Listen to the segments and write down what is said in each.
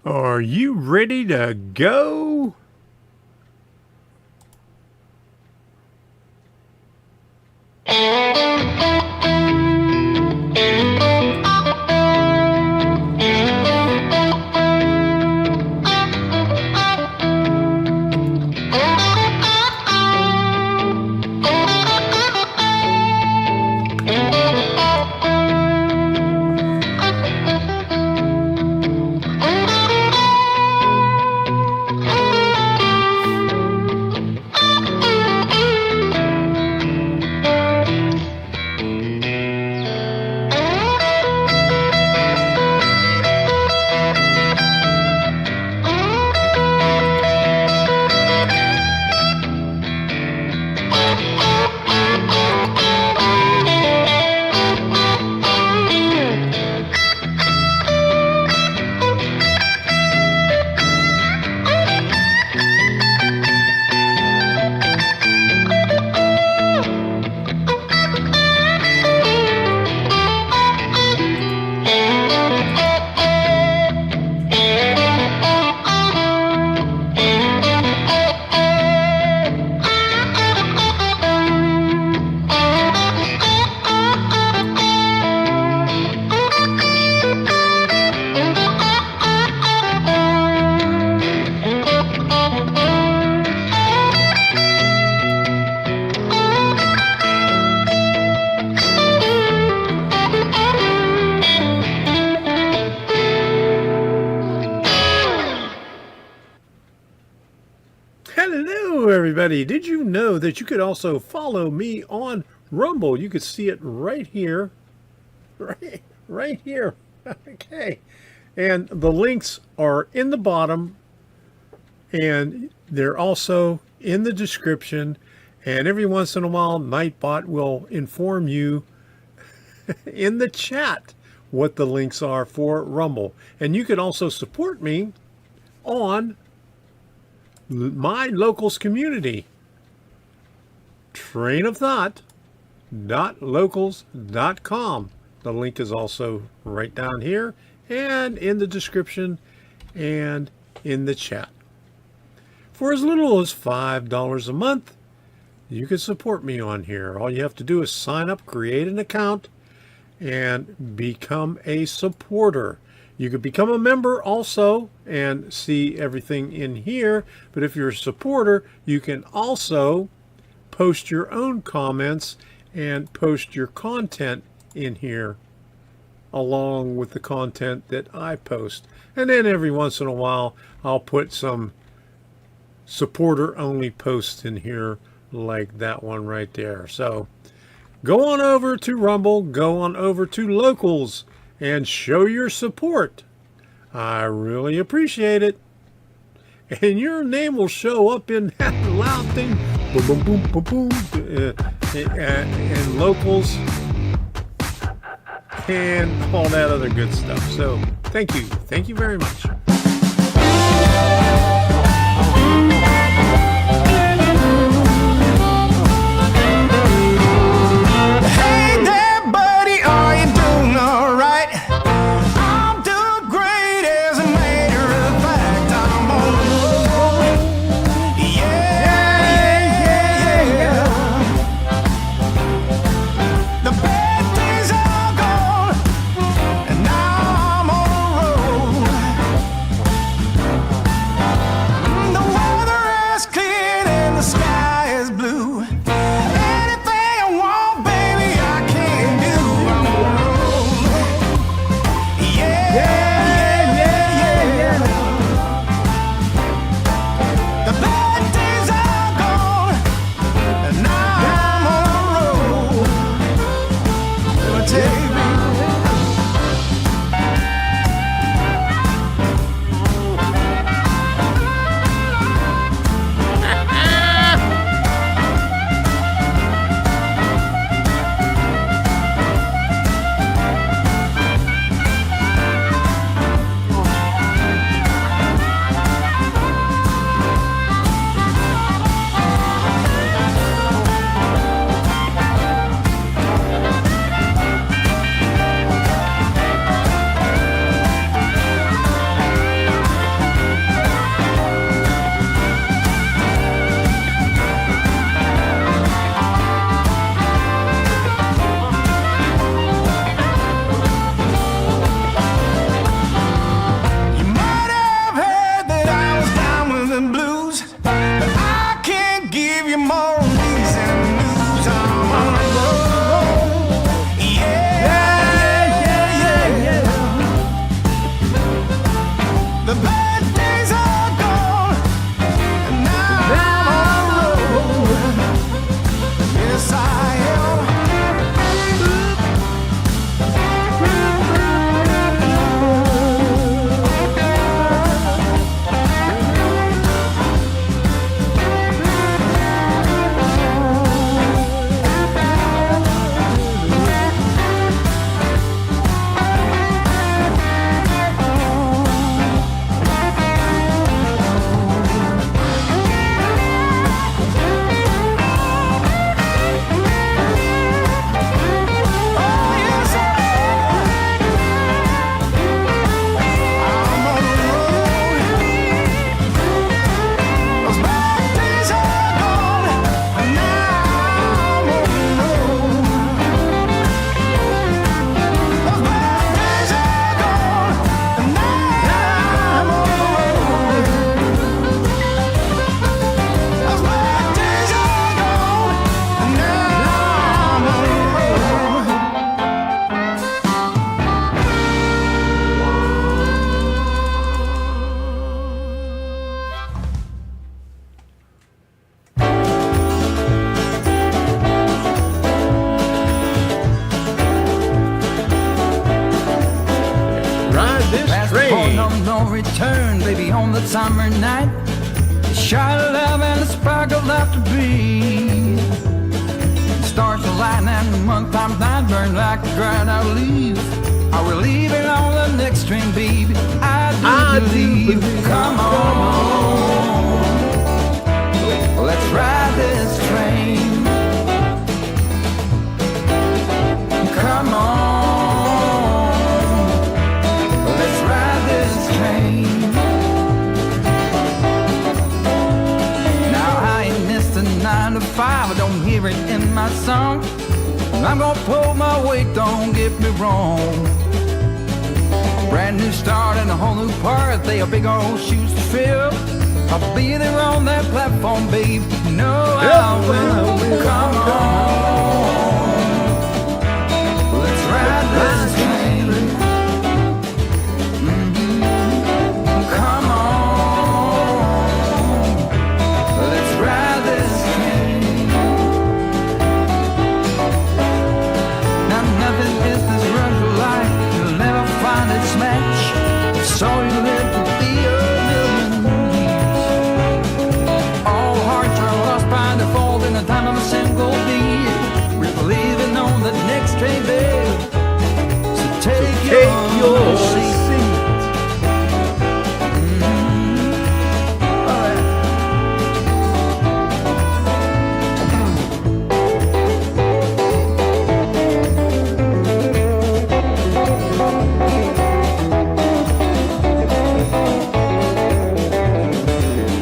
Are you ready to go? Hello, everybody. Did you know that you could also follow me on Rumble? You could see it right here. Right here. Okay. And the links are in the bottom, and they're also in the description. And every once in a while, Nightbot will inform you in the chat what the links are for Rumble. And you can also support me on my locals community, trainofthought.locals.com. The link is also right down here and in the description and in the chat. For as little as $5 a month, you can support me on here. All you have to do is sign up, create an account, and become a supporter. You could become a member also and see everything in here. But if you're a supporter, you can also post your own comments and post your content in here along with the content that I post. And then every once in a while, I'll put some supporter-only posts in here like that one right there. So go on over to Rumble, go on over to Locals, and show your support. I really appreciate it. And your name will show up in that loud thing, boom, boom, boom, boom, boom, and Locals, and all that other good stuff. So thank you. Thank you very much. Clear no return, baby, on the summer night. The shine of love and the spark of laughter breathe. The stars align and the month times night burn like a dried out leaf. Are we leaving on the next train, baby? I do believe. Come on, let's ride this train. Come on, let's ride this train. Now I ain't missed a 9 to 5, I don't hear it in my song. I'm gonna pull my weight, don't get me wrong. Brand new start and a whole new part, they are big old shoes to fill. I'll be there on that platform, babe. No, I will. Come on, let's ride this train. Come on, let's ride this train. Now nothing is this run for life. You'll never find its match. So you live to be a million years. All hearts are lost by default in the time of a single beat. We're leaving on the next train, babe. So take your seat. All right.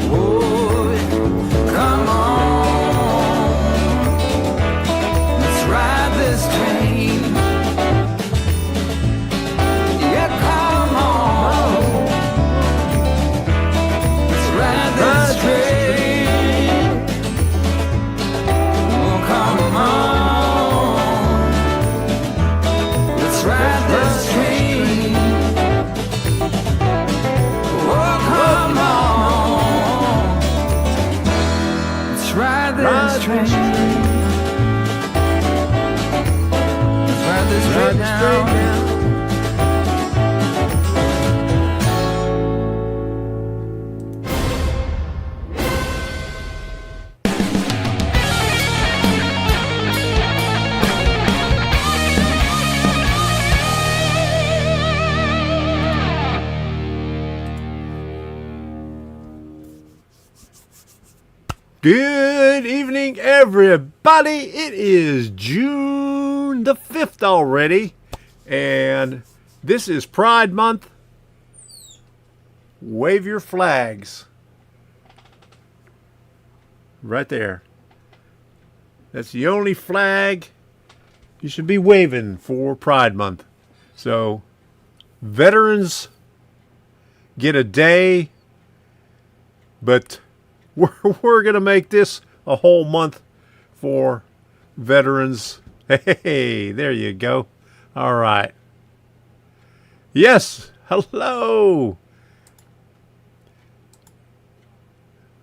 Oh, come on, let's ride this train. Yeah, come on, let's ride this train. Oh, come on, let's ride this train. Oh, come on, let's ride this train. Let's ride this train now. Good evening, everybody. It is June the 5th already, and this is Pride Month. Wave your flags. Right there. That's the only flag you should be waving for Pride Month. So, veterans get a day, but we're going to make this a whole month for veterans. Hey, there you go. All right. Yes, hello.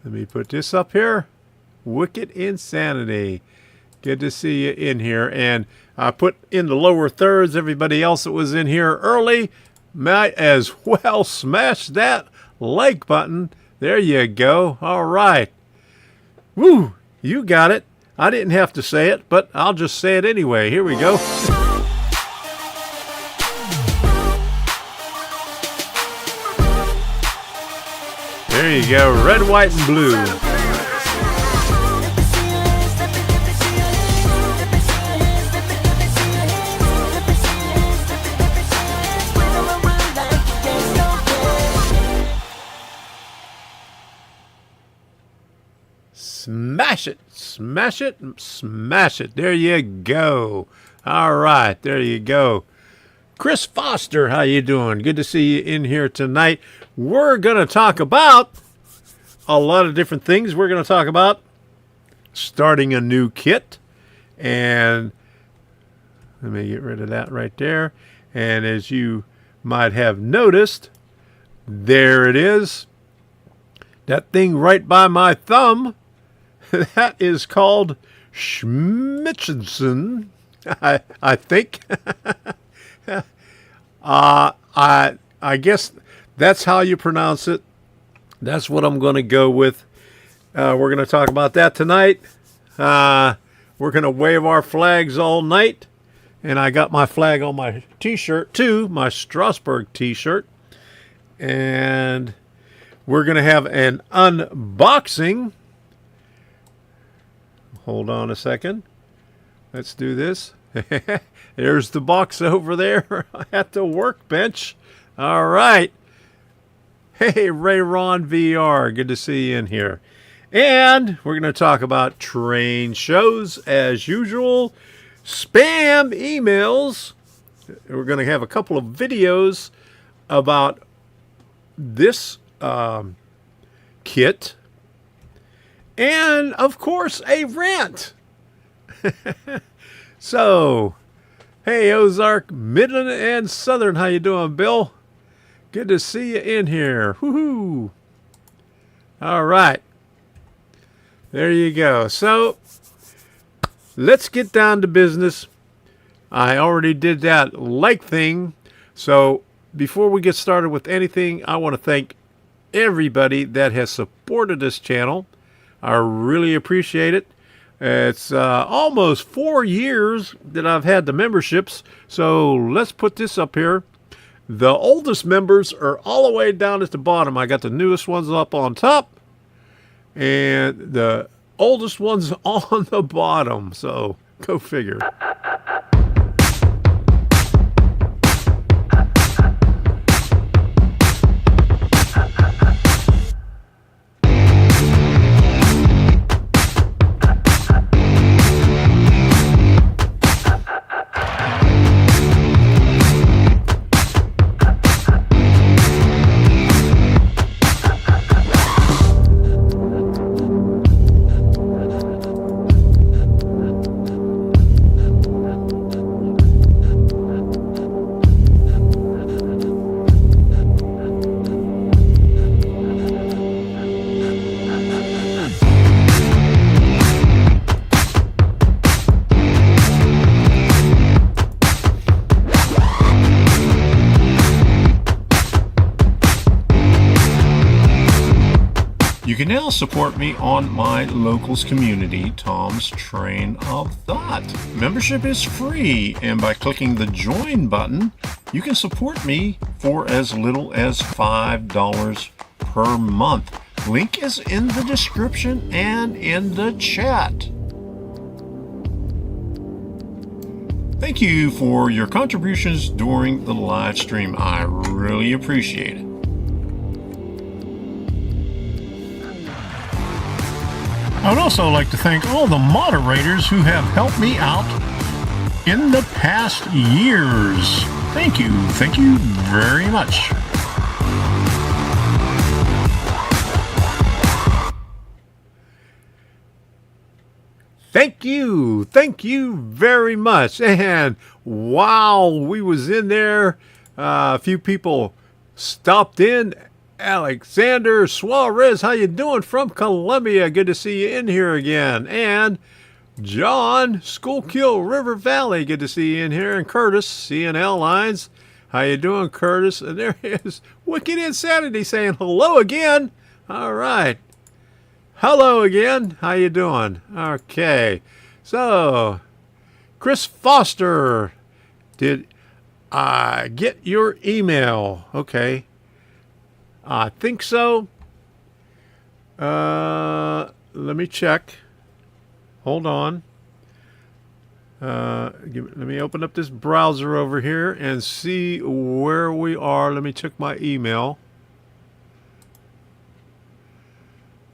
Let me put this up here. Wicked Insanity. Good to see you in here. And I put in the lower thirds everybody else that was in here early. Might as well smash that like button. There you go. All right. Woo, you got it. I didn't have to say it, but I'll just say it anyway. Here we go. There you go. Red, white, and blue. Smash it, smash it, smash it. There you go. All right, there you go. Chris Foster, how you doing? Good to see you in here tonight. We're going to talk about a lot of different things. We're going to talk about starting a new kit. And let me get rid of that right there. And as you might have noticed, there it is. That thing right by my thumb. That is called Schmitzenson, I think. I guess That's how you pronounce it. That's what I'm going to go with. We're going to talk about that tonight. We're going to wave our flags all night. And I got my flag on my t-shirt too, my Strasbourg t-shirt. And we're going to have an unboxing. Hold on a second. Let's do this. There's the box over there at the workbench. All right. Hey, Ray Ron VR. Good to see you in here. And we're going to talk about train shows as usual. Spam emails. We're going to have a couple of videos about this kit. And, of course, a rant. So, hey, Ozark, Midland, and Southern. How you doing, Bill? Good to see you in here. Woohoo! All right. There you go. So, let's get down to business. I already did that like thing. So, before we get started with anything, I want to thank everybody that has supported this channel. I really appreciate it. It's almost 4 years that I've had the memberships. So, let's put this up here. The oldest members are all the way down at the bottom. I got the newest ones up on top. And the oldest one's on the bottom. So, go figure. You can now support me on my locals community, Tom's Train of Thought. Membership is free, and by clicking the join button, you can support me for as little as $5 per month. Link is in the description and in the chat. Thank you for your contributions during the live stream. I really appreciate it. I would also like to thank all the moderators who have helped me out in the past years. Thank you. Thank you very much. Thank you. Thank you very much. And while we was in there, a few people stopped in. Alexander Suarez, how you doing from Columbia? Good to see you in here again. And John Schuylkill River Valley, good to see you in here. And Curtis, CNL Lines, how you doing, Curtis? And there is Wicked Insanity saying hello again. All right. Hello again. How you doing? Okay. So, Chris Foster, did I get your email? Okay. I think so. Let me check. Hold on. Let me open up this browser over here and see where we are. Let me check my email.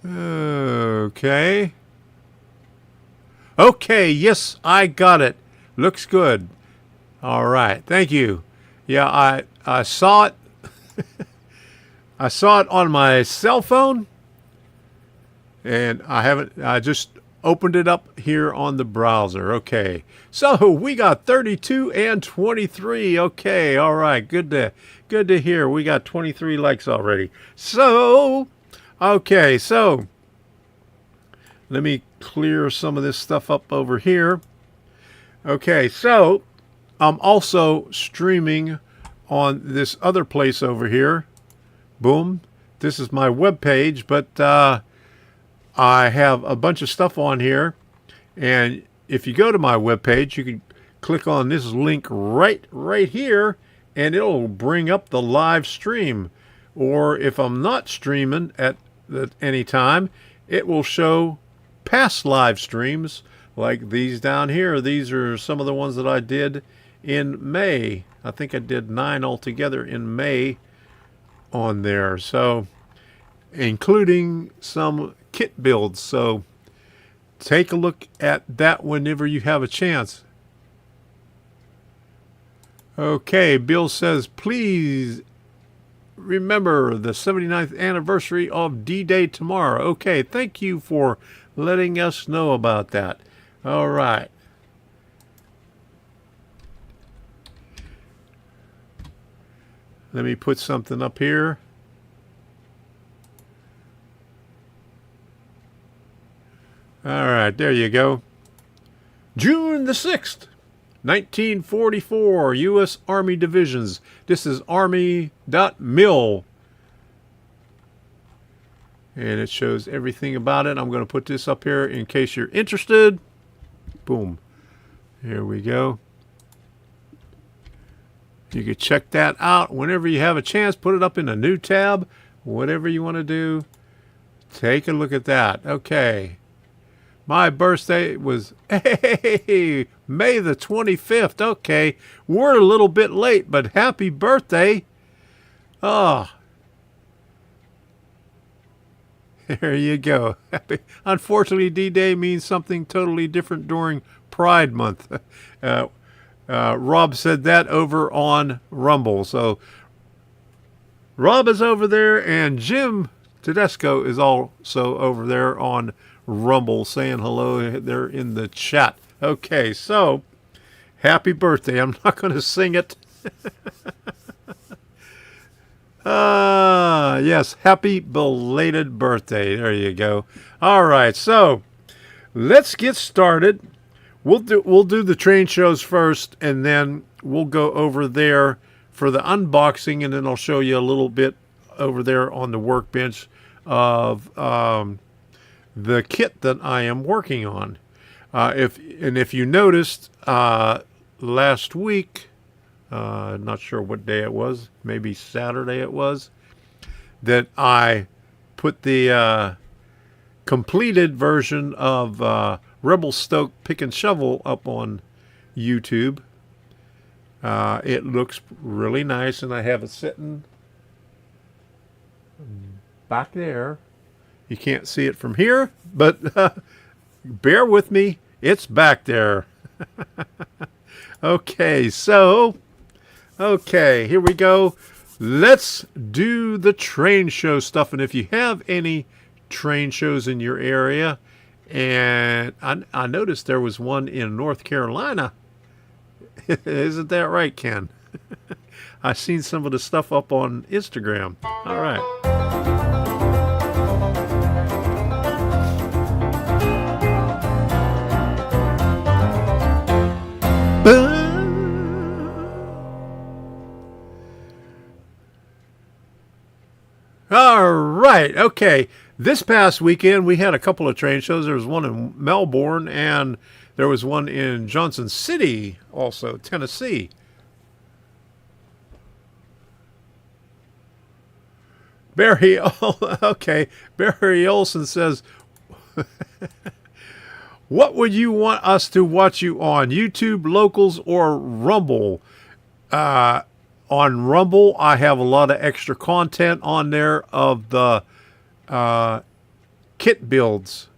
Okay. Okay, yes, I got it. Looks good. All right, thank you. Yeah, I saw it. I saw it on my cell phone, and I just opened it up here on the browser. Okay, so we got 32 and 23. Okay, all right, good to hear. We got 23 likes already. So, okay, so let me clear some of this stuff up over here. Okay, so I'm also streaming on this other place over here. Boom. This is my web page, but I have a bunch of stuff on here. And if you go to my web page, you can click on this link right here, and it'll bring up the live stream. Or if I'm not streaming at any time, it will show past live streams like these down here. These are some of the ones that I did in May. I think I did 9 altogether in May on there. So, including some kit builds. So, take a look at that whenever you have a chance. Okay, Bill says, please remember the 79th anniversary of D-Day tomorrow. Okay, thank you for letting us know about that. All right. Let me put something up here. All right, there you go. June the 6th, 1944, U.S. Army Divisions. This is Army.mil. And it shows everything about it. I'm going to put this up here in case you're interested. Boom. Here we go. You can check that out whenever you have a chance. Put it up in a new tab. Whatever you want to do. Take a look at that. Okay. My birthday was May the 25th. Okay. We're a little bit late, but happy birthday. Oh. There you go. Unfortunately, D-Day means something totally different during Pride Month. Rob said that over on Rumble. So Rob is over there, and Jim Tedesco is also over there on Rumble saying hello there in the chat. Okay, so happy birthday. I'm not going to sing it. Yes, happy belated birthday. There you go. All right, so let's get started. We'll do the train shows first, and then we'll go over there for the unboxing, and then I'll show you a little bit over there on the workbench of the kit that I am working on. If you noticed last week, not sure what day it was, maybe Saturday it was, that I put the completed version of Rebel Stoke Pick and Shovel up on YouTube. It looks really nice, and I have it sitting back there. You can't see it from here, but bear with me. It's back there. Okay, so, here we go. Let's do the train show stuff. And if you have any train shows in your area, and I noticed there was one in North Carolina. Isn't that right, Ken? I've seen some of the stuff up on Instagram. All right. All right. Okay. This past weekend, we had a couple of train shows. There was one in Melbourne, and there was one in Johnson City, also, Tennessee. Barry Olson says, what would you want us to watch you on, YouTube, Locals, or Rumble? On Rumble, I have a lot of extra content on there of the kit builds.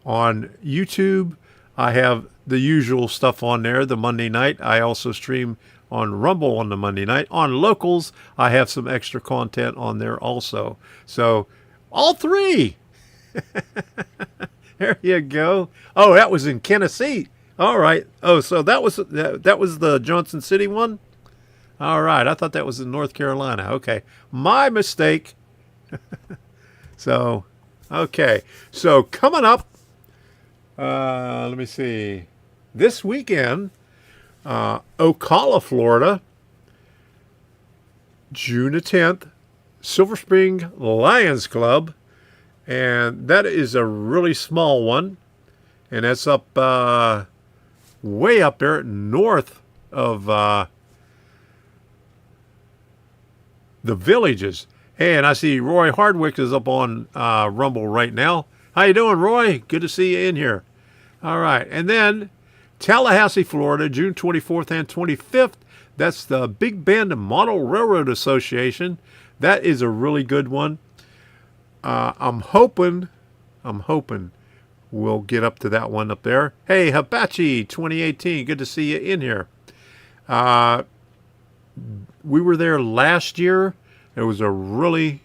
On YouTube, I have the usual stuff on there, the Monday night. I also stream on Rumble on the Monday night. On Locals, I have some extra content on there also. So, all three. There you go. Oh, that was in Tennessee. All right. Oh, so that was the Johnson City one? All right. I thought that was in North Carolina. Okay. My mistake. So, okay. So, coming up, let me see. This weekend, Ocala, Florida, June the 10th, Silver Spring Lions Club, and that is a really small one, and that's up way up there north of the Villages. Hey, and I see Roy Hardwick is up on Rumble right now. How you doing, Roy? Good to see you in here. All right, and then Tallahassee, Florida, June 24th and 25th. That's the Big Bend Model Railroad Association. That is a really good one. I'm hoping we'll get up to that one up there. Hey, Hibachi 2018, good to see you in here. We were there last year. It was a really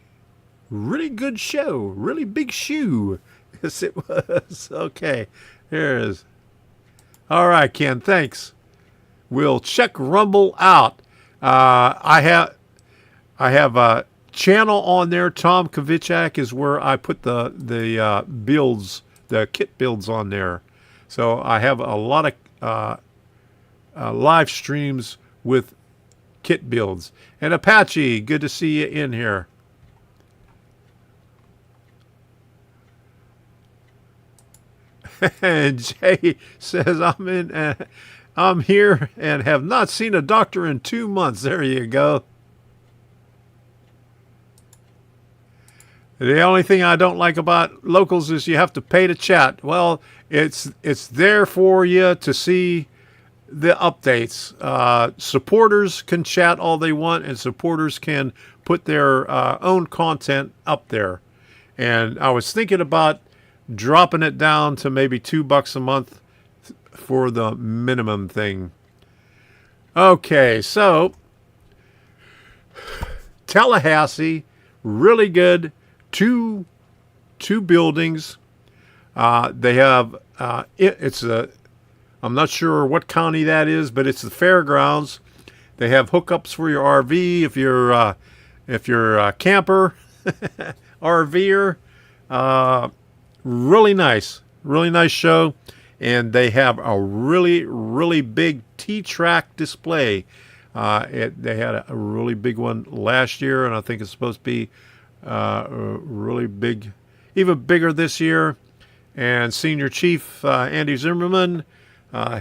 good show. Really big shoe. Yes, it was. Okay, here it is. All right, Ken, thanks. We'll check Rumble out. I have a channel on there. Tom Kovichak is where I put the builds, the kit builds on there. So I have a lot of live streams with kit builds. And Apache, good to see you in here. And Jay says, I'm here and have not seen a doctor in 2 months. There you go. The only thing I don't like about locals is you have to pay to chat. Well, it's there for you to see the updates. Supporters can chat all they want, and supporters can put their own content up there. And I was thinking about dropping it down to maybe $2 a month for the minimum thing. Okay, so Tallahassee, really good. Two buildings. They have I'm not sure what county that is, but it's the fairgrounds. They have hookups for your RV if you're a camper, RVer. Really nice show, and they have a really big T-track display. They had a really big one last year, and I think it's supposed to be really big, even bigger this year. And Senior Chief Andy Zimmerman,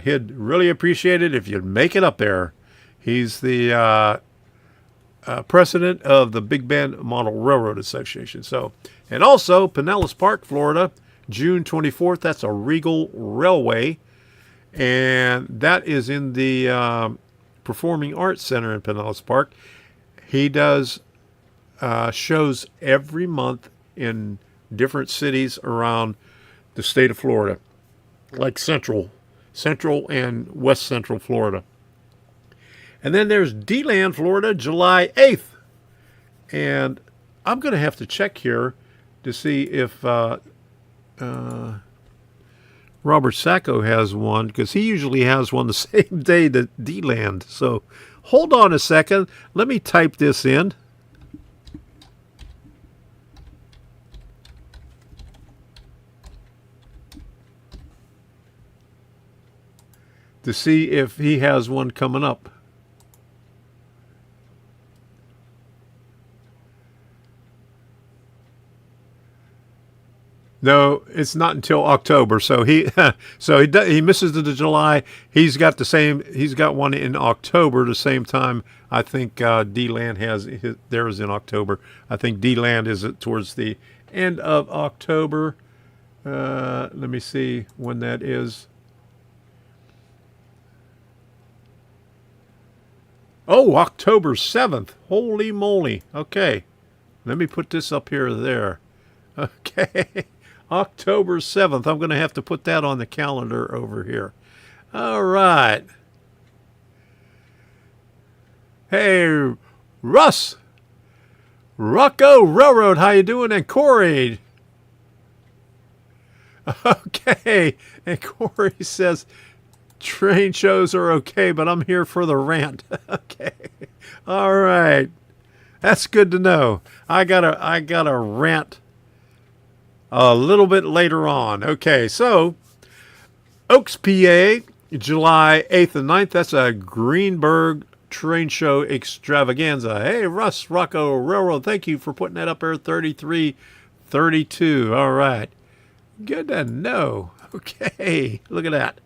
he'd really appreciate it if you'd make it up there. He's the president of the Big Bend Model Railroad Association. So, and also Pinellas Park, Florida, June 24th. That's a Regal Railway, and that is in the Performing Arts Center in Pinellas Park. He does shows every month in different cities around the state of Florida, like Central and West Central Florida. And then there's D-Land, Florida, July 8th. And I'm going to have to check here to see if Robert Sacco has one, because he usually has one the same day that D-Land. So hold on a second. Let me type this in. To see if he has one coming up. No, it's not until October. So he misses the July. He's got one in October, the same time I think D-Land has theirs in October. I think D-Land is towards the end of October. Let me see when that is. Oh, October 7th. Holy moly. Okay. Let me put this up here or there. Okay. October 7th. I'm going to have to put that on the calendar over here. All right. Hey, Russ. Rocco Railroad, how you doing? And Corey. Okay. And Corey says, train shows are okay, but I'm here for the rant. Okay. All right. That's good to know. I got a rant a little bit later on. Okay, so Oaks, PA, July 8th and 9th. That's a Greenberg Train Show Extravaganza. Hey, Russ Rocco Railroad, thank you for putting that up there. 3332. All right. Good to know. Okay. Look at that.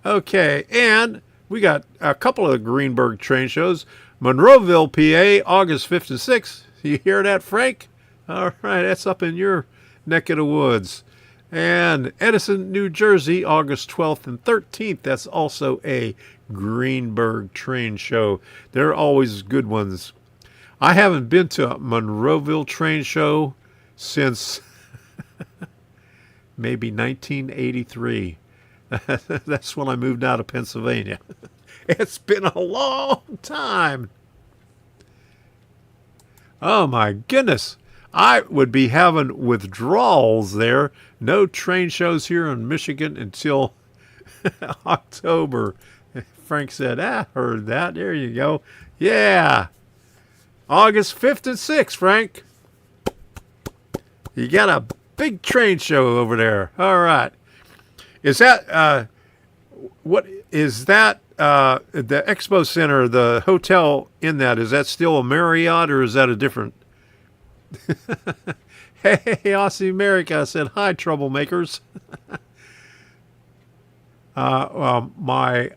Okay. And we got a couple of Greenberg train shows. Monroeville, PA, August 5th and 6th. You hear that, Frank? All right. That's up in your neck of the woods. And Edison, New Jersey, August 12th and 13th. That's also a Greenberg train show. They're always good ones. I haven't been to a Monroeville train show since maybe 1983. That's when I moved out of Pennsylvania. It's been a long time. Oh my goodness. I would be having withdrawals there. No train shows here in Michigan until October. Frank said, heard that. There you go. Yeah. August 5th and 6th, Frank. You got a big train show over there. All right. Is that, what is that, the Expo Center, the hotel in that, is that still a Marriott or is that a different? Hey, Aussie America said, hi, troublemakers. My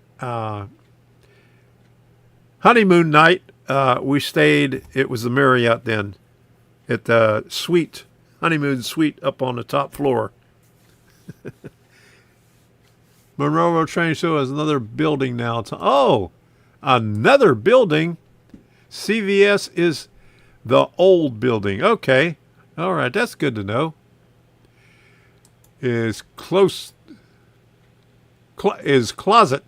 honeymoon night, we stayed, it was the Marriott then, at the suite, honeymoon suite up on the top floor. Monroe Train Show has another building now. Another building? CVS is the old building. Okay. All right. That's good to know. Is close. Is closet.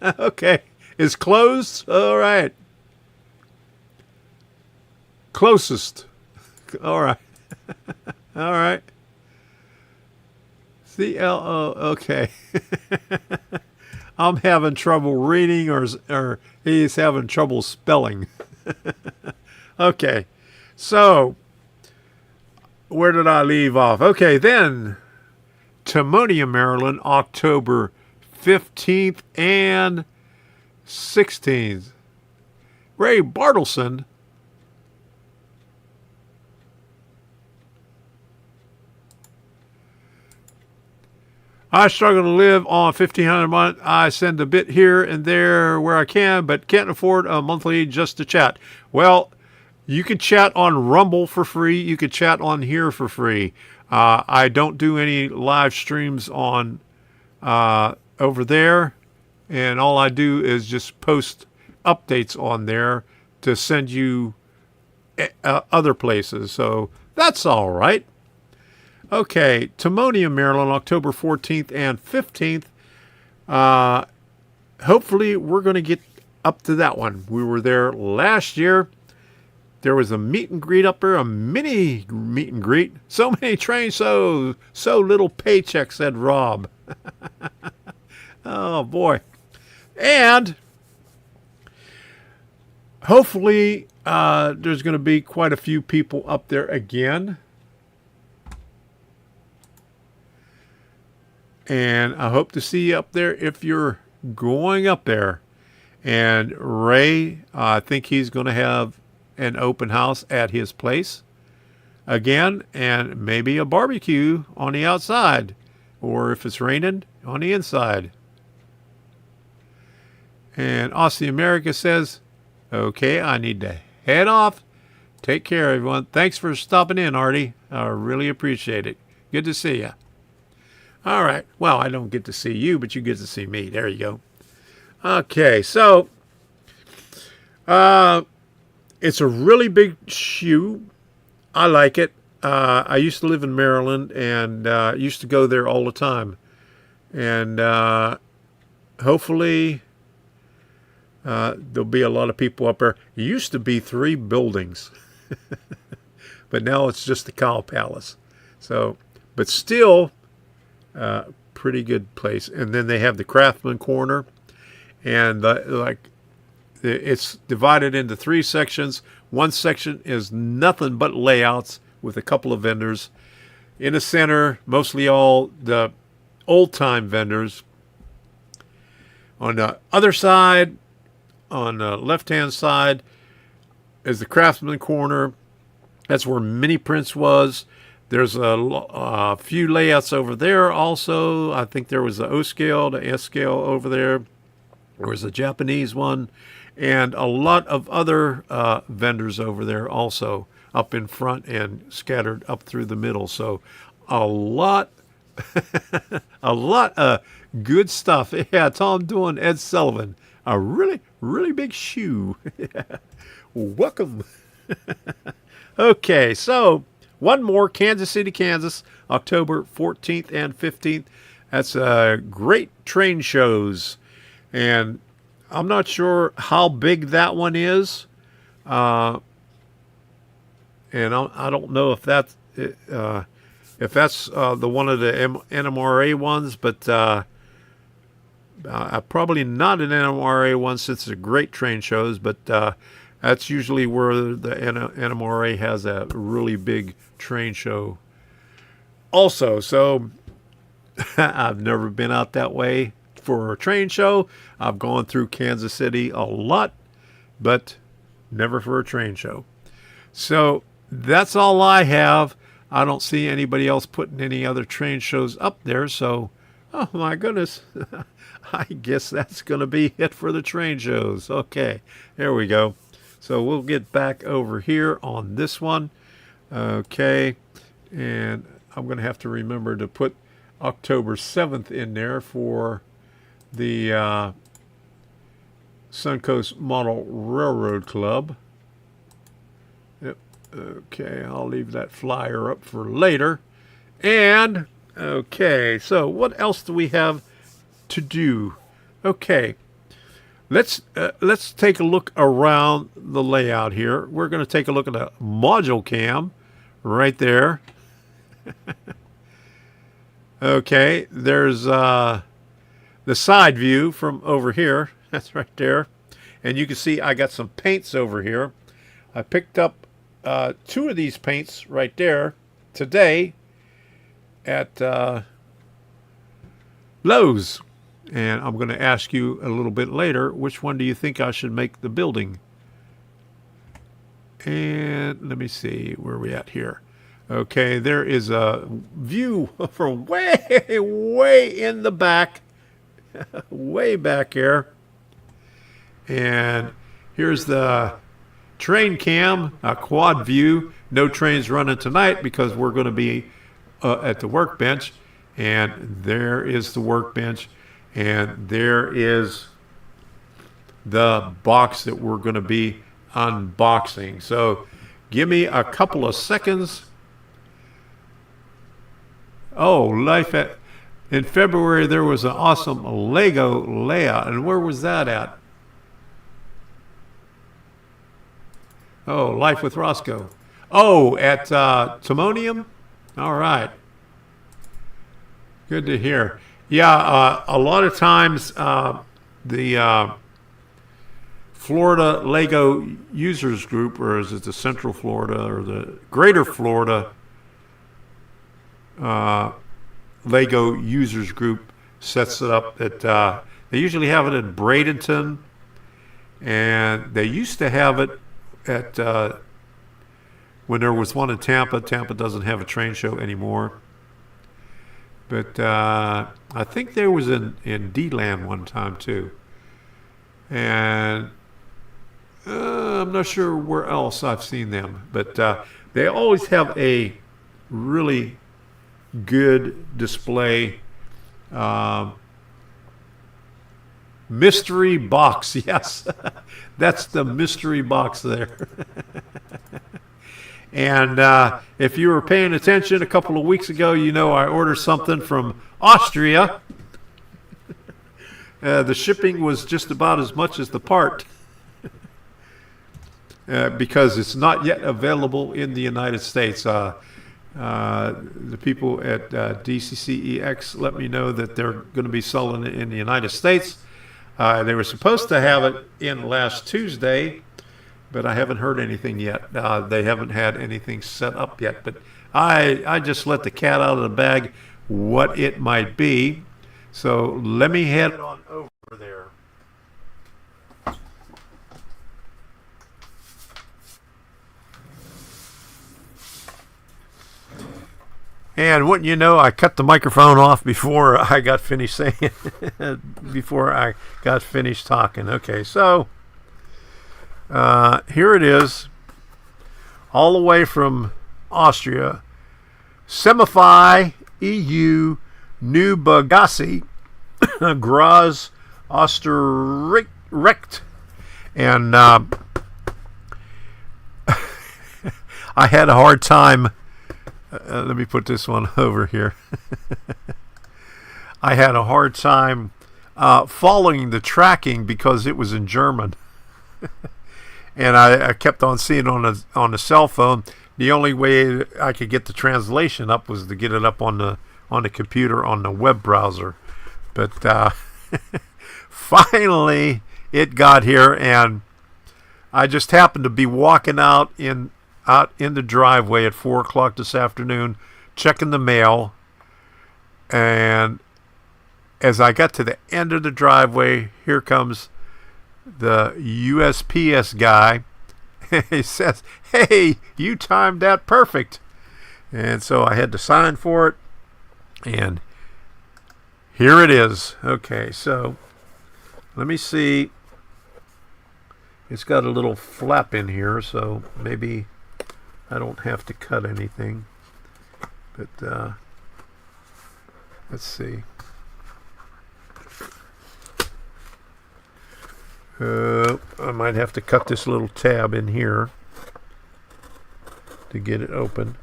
Okay. Is closed. All right. Closest. All right. All right. CLO. Okay. I'm having trouble reading or he's having trouble spelling. Okay. So, where did I leave off? Okay, then, Timonium, Maryland, October 15th and 16th. Ray Bartleson. I struggle to live on $1,500 a month. I send a bit here and there where I can, but can't afford a monthly just to chat. Well, you can chat on Rumble for free. You can chat on here for free. I don't do any live streams on over there, and all I do is just post updates on there to send you other places. So that's all right. Okay, Timonium, Maryland, October 14th and 15th. Hopefully, we're going to get up to that one. We were there last year. There was a meet and greet up there, a mini meet and greet. So many trains, so little paycheck, said Rob. Oh, boy. And hopefully, there's going to be quite a few people up there again. And I hope to see you up there if you're going up there. And Ray, I think he's going to have an open house at his place again, and maybe a barbecue on the outside, or if it's raining, on the inside. And Aussie America says, okay, I need to head off. Take care, everyone. Thanks for stopping in, Artie. I really appreciate it. Good to see you. All right. Well, I don't get to see you, but you get to see me. There you go. Okay. So, it's a really big shoe. I like it. I used to live in Maryland and used to go there all the time. And hopefully there'll be a lot of people up there. It used to be 3 buildings, but now it's just the Cow Palace. So, but still, pretty good place. And then they have the Craftsman Corner, and it's divided into 3 sections. One section is nothing but layouts with a couple of vendors. In the center, mostly all the old-time vendors. On the other side, on the left-hand side is the Craftsman corner. That's where Mini Prints was. There's a few layouts over there also. I think there was the O scale, the S scale over there. There was a Japanese one, and a lot of other vendors over there also up in front and scattered up through the middle. So a lot, a lot of good stuff. Yeah, Tom doing Ed Sullivan. A really, really big shoe. Welcome. Okay, so one more, Kansas City, Kansas, October 14th and 15th. That's great train shows. And I'm not sure how big that one is. And I don't know if that's the one of the NMRA ones, but probably not an NMRA one since it's a great train shows, but that's usually where the NMRA has a really big train show also. So I've never been out that way for a train show. I've gone through Kansas City a lot, but never for a train show. So that's all I have. I don't see anybody else putting any other train shows up there. So, oh my goodness, I guess that's going to be it for the train shows. Okay, there we go. So we'll get back over here on this one. Okay, and I'm going to have to remember to put October 7th in there for the Suncoast Model Railroad Club. Yep. Okay, I'll leave that flyer up for later. And, okay, so what else do we have to do? Okay, let's take a look around the layout here. We're going to take a look at a module cam right there. Okay, there's the side view from over here. That's right there. And you can see I got some paints over here. I picked up 2 of these paints right there today at Lowe's. And I'm going to ask you a little bit later, which one do you think I should make the building? And let me see, where are we at here? Okay, there is a view from way, way in the back, way back here. And here's the train cam, a quad view. No trains running tonight because we're going to be at the workbench. And there is the workbench. And there is the box that we're going to be unboxing. So give me a couple of seconds. Oh, in February, there was an awesome Lego layout. And where was that at? Oh, Life with Roscoe. Oh, at Timonium? All right. Good to hear. Yeah, a lot of times the Florida Lego Users Group, or is it the Central Florida or the Greater Florida Lego Users Group sets it up that they usually have it in Bradenton, and they used to have it at when there was one in Tampa. Tampa doesn't have a train show anymore. But I think there was in D-Land one time too. And I'm not sure where else I've seen them. But they always have a really good display. Mystery box, yes. That's the mystery box there. And if you were paying attention a couple of weeks ago, you know I ordered something from Austria. The shipping was just about as much as the part because it's not yet available in the United States. The people at DCC-EX let me know that they're going to be selling it in the United States. They were supposed to have it in last Tuesday, but I haven't heard anything yet. They haven't had anything set up yet. But I just let the cat out of the bag what it might be. So let me head on over there. And wouldn't you know, I cut the microphone off before I got finished saying before I got finished talking. Okay, so here it is, all the way from Austria, Semify EU New Bagasi Graz Osterrecht. And I had a hard time. Let me put this one over here. I had a hard time following the tracking because it was in German. And I kept on seeing it on the cell phone. The only way I could get the translation up was to get it up on the computer on the web browser. But finally it got here, and I just happened to be walking out in the driveway at 4 o'clock this afternoon, checking the mail, and as I got to the end of the driveway, here comes the USPS guy. He says, "Hey, you timed that perfect." And so I had to sign for it, and here it is. Okay, so let me see. It's got a little flap in here, so maybe I don't have to cut anything. But let's see. I might have to cut this little tab in here to get it open.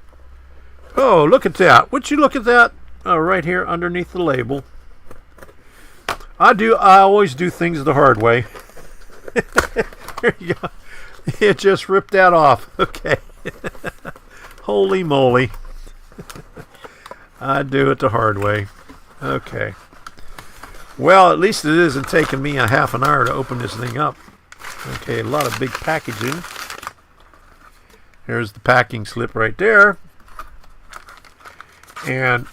Oh, look at that. Would you look at that? Oh, right here underneath the label. I always do things the hard way. There you go. It just ripped that off. Okay. Holy moly. I do it the hard way. Okay. Well, at least it isn't taking me a half an hour to open this thing up. Okay, a lot of big packaging. Here's the packing slip right there. And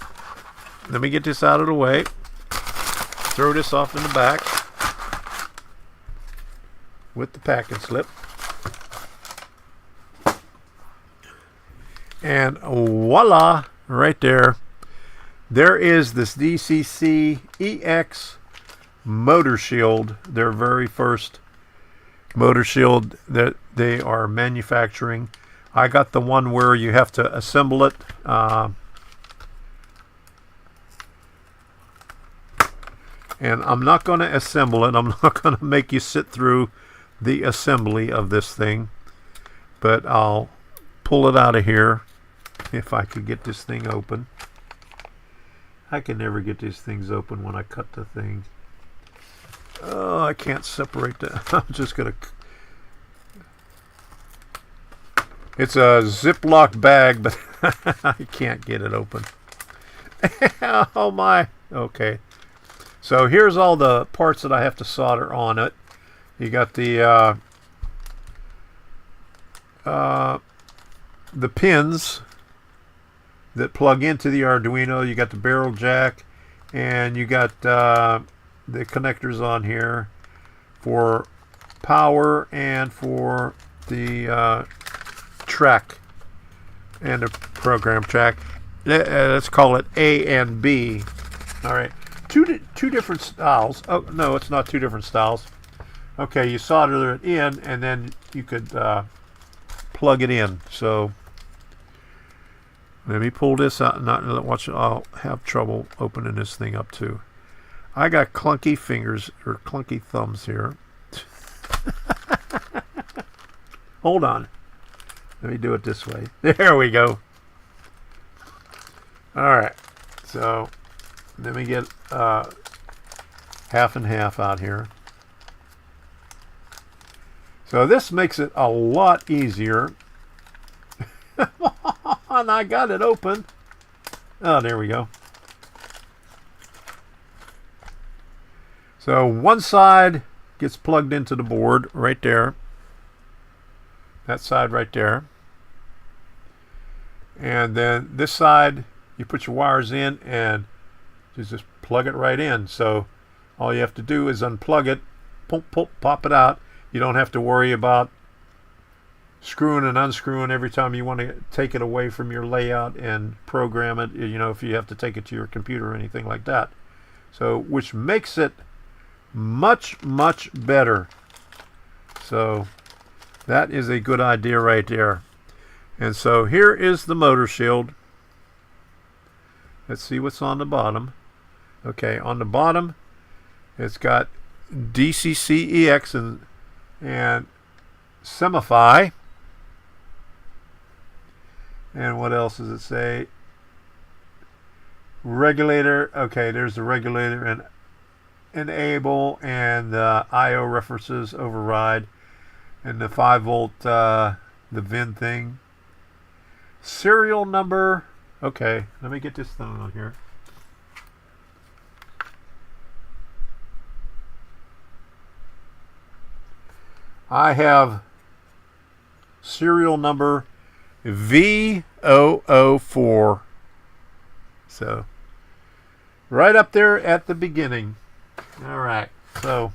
let me get this out of the way. Throw this off in the back with the packing slip. And voila, right there. There is this DCC-EX motor shield, their very first motor shield that they are manufacturing. I got the one where you have to assemble it. And I'm not going to assemble it. I'm not going to make you sit through the assembly of this thing. But I'll pull it out of here if I could get this thing open. I can never get these things open when I cut the thing. Oh, I can't separate that. I'm just going to... It's a Ziploc bag, but I can't get it open. Oh my. Okay. So here's all the parts that I have to solder on it. You got the pins that plug into the Arduino. You got the barrel jack, and you got the connectors on here for power and for the track and the program track. Let's call it A and B. All right, two different styles. Oh no, it's not two different styles. Okay, you solder it in, and then you could plug it in. So let me pull this out. Watch, I'll have trouble opening this thing up too. I got clunky fingers or clunky thumbs here. Hold on. Let me do it this way. There we go. All right. So let me get half and half out here. So this makes it a lot easier. And I got it open. Oh, there we go. So one side gets plugged into the board right there. That side right there. And then this side, you put your wires in and you just plug it right in. So all you have to do is unplug it, pop it out. You don't have to worry about screwing and unscrewing every time you want to take it away from your layout and program it, you know, if you have to take it to your computer or anything like that. So, which makes it much, much better. So, that is a good idea right there. And so, here is the motor shield. Let's see what's on the bottom. Okay, on the bottom, it's got DCC-EX and Semify. And what else does it say? Regulator. Okay, there's the regulator and enable and the IO references override and the 5-volt the VIN thing. Serial number. Okay, let me get this thing on here. I have serial number V004. So, right up there at the beginning. All right, so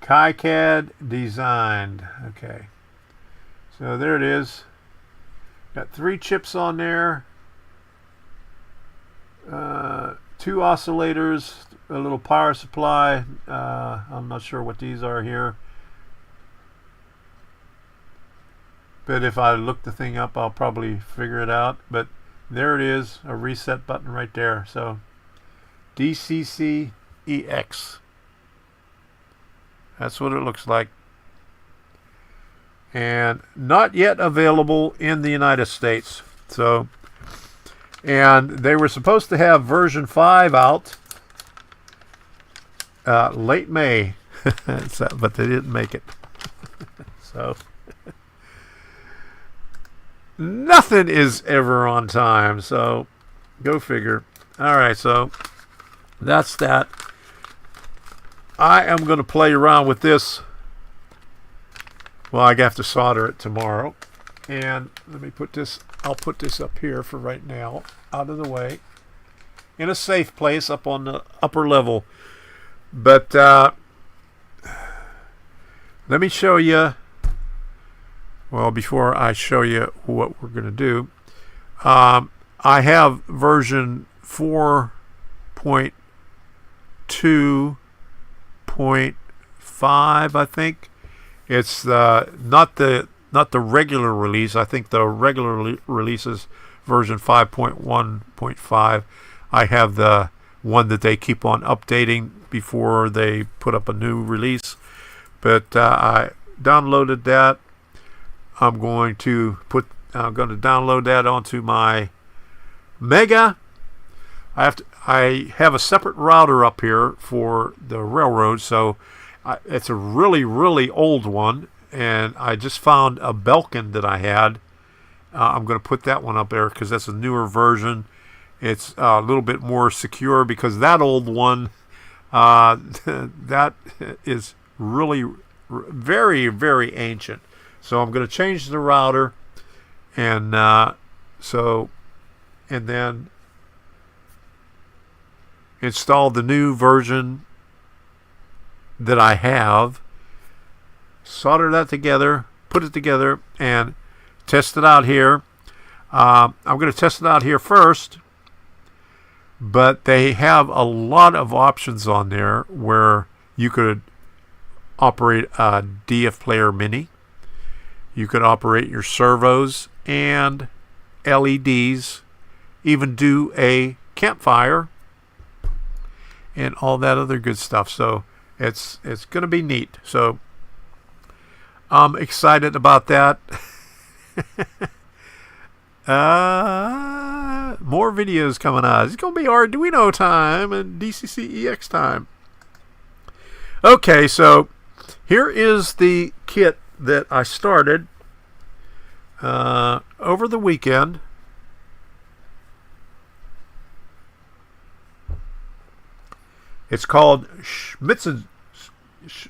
KiCad designed. Okay, so there it is. Got 3 chips on there, 2 oscillators, a little power supply. I'm not sure what these are here, but if I look the thing up, I'll probably figure it out. But there it is, a reset button right there. So DCC-EX. That's what it looks like. And not yet available in the United States. So, and they were supposed to have version 5 out late May, so, but they didn't make it. So, nothing is ever on time. So, go figure. All right, so that's that. I am going to play around with this. Well, I have to solder it tomorrow. And let me put this, I'll put this up here for right now, out of the way, in a safe place up on the upper level. But let me show you, well, before I show you what we're going to do, I have version 4.2.5, I think. It's not the regular release. I think the regular release is version 5.1.5. I have the one that they keep on updating before they put up a new release. But I downloaded that. I'm going to download that onto my Mega. I have a separate router up here for the railroad, so it's a really, really old one, and I just found a Belkin that I had. I'm going to put that one up there because that's a newer version. It's a little bit more secure because that old one, that is really very, very ancient. So I'm going to change the router, and then install the new version that I have, solder that together, put it together, and test it out here. I'm going to test it out here first, but they have a lot of options on there where you could operate a DF Player Mini. You could operate your servos and LEDs, even do a campfire, and all that other good stuff. So it's going to be neat. So I'm excited about that. More videos coming out. It's going to be Arduino time and DCC-EX time. Okay, so here is the kit that I started over the weekend. It's called Schmitzens.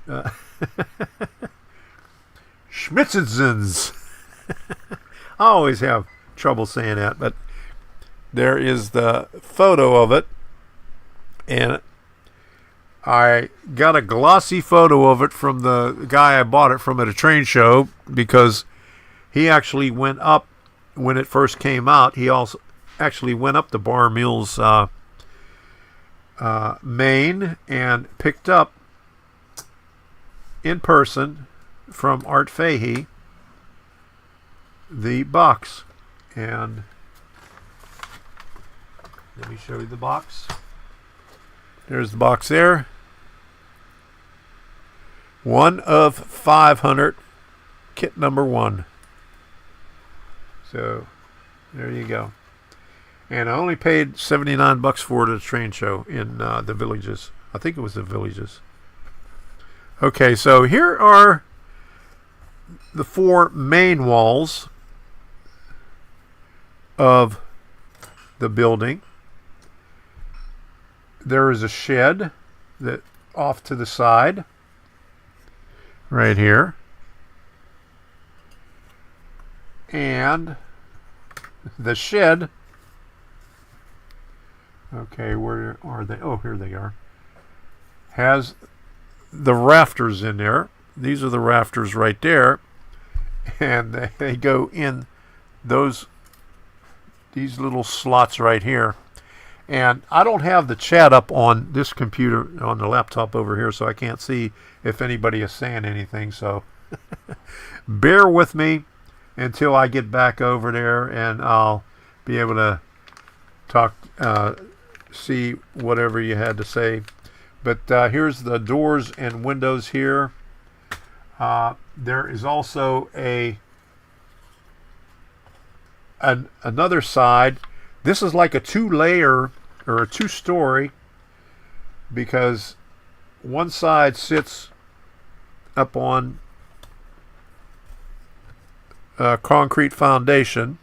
I always have trouble saying that, but there is the photo of it, and I got a glossy photo of it from the guy I bought it from at a train show because he actually went up when it first came out. He also actually went up to Bar Mills, Maine, and picked up in person from Art Fahey the box. And let me show you the box. There's the box there. 1 of 500, kit number 1. So there you go. And I only paid $79 for it at a train show in the Villages. I think it was the Villages. Okay, so here are the 4 main walls of the building. There is a shed that off to the side right here. And the shed, okay, where are they? Oh, here they are. Has the rafters in there. These are the rafters right there. And they go in these little slots right here. And I don't have the chat up on this computer, on the laptop over here, so I can't see if anybody is saying anything. So bear with me until I get back over there, and I'll be able to talk, see whatever you had to say. But here's the doors and windows here. There is also another side. This is like a 2-layer or a 2-story, because one side sits up on a concrete foundation,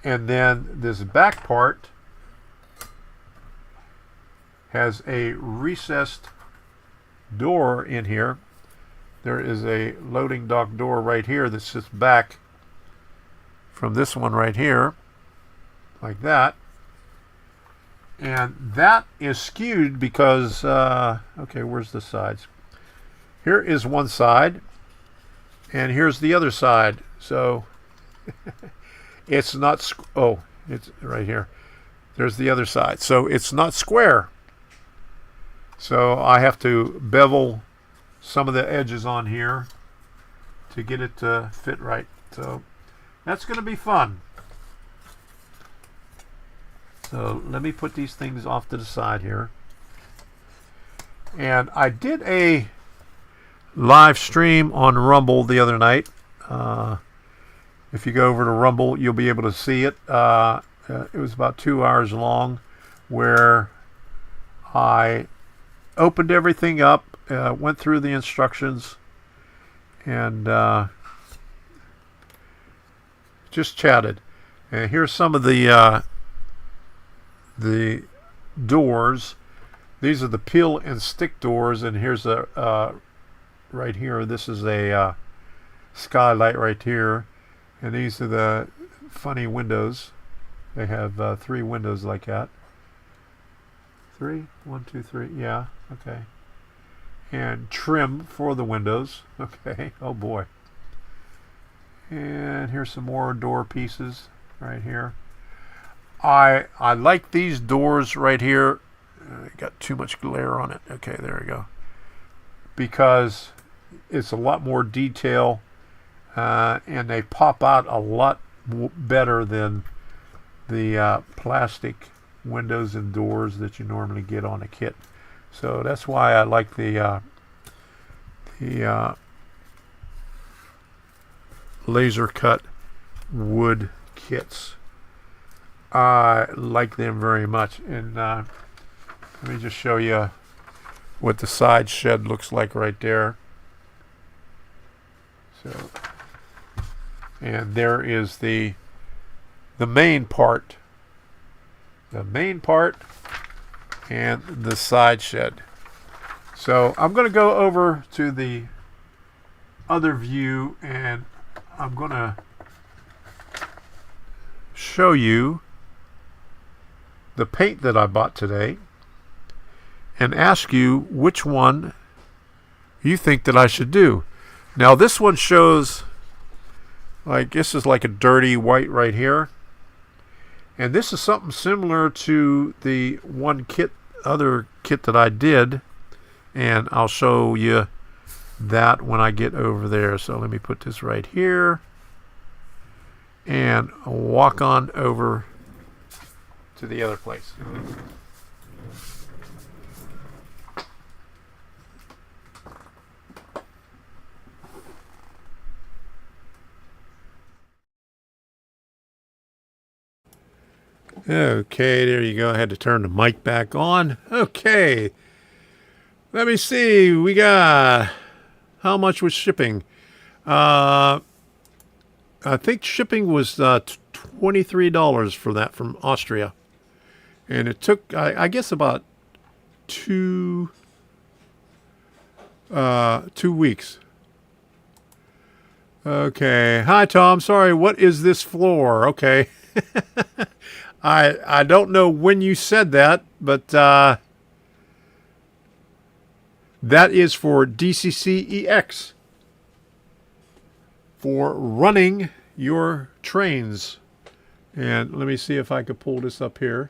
and then this back part has a recessed door in here. There is a loading dock door right here that sits back from this one right here, like that. And that is skewed because, okay, where's the sides? Here is one side, and here's the other side. So it's not, oh, it's right here. There's the other side. So it's not square. So I have to bevel some of the edges on here to get it to fit right. So that's going to be fun. So let me put these things off to the side here. And I did a live stream on Rumble the other night. If you go over to Rumble, you'll be able to see it. It was about 2 hours long, where I opened everything up, went through the instructions, and just chatted. And here's some of the doors. These are the peel and stick doors, and here's a right here. This is a skylight right here, and these are the funny windows. They have 3 windows like that. 3, 1, 2, 3. Yeah, okay. And trim for the windows. Okay. Oh boy. And here's some more door pieces right here. I like these doors right here. Got too much glare on it. Okay, there we go. Because it's a lot more detail, and they pop out a lot better than the plastic windows and doors that you normally get on a kit. So that's why I like the laser cut wood kits. I like them very much. And let me just show you what the side shed looks like right there. So, and there is the main part. The main part and the side shed. So I'm going to go over to the other view, and I'm going to show you the paint that I bought today and ask you which one you think that I should do. Now this one shows Like this is like a dirty white right here. And this is something similar to the other kit that I did. And I'll show you that when I get over there. So let me put this right here. And walk on over to the other place. Okay, there you go. I had to turn the mic back on. Okay. Let me see. We got how much was shipping? I think shipping was $23 for that from Austria. And it took, I guess, about 2 weeks. Okay. Hi, Tom. Sorry. What is this floor? Okay. I don't know when you said that, but that is for DCC-EX for running your trains. And let me see if I could pull this up here.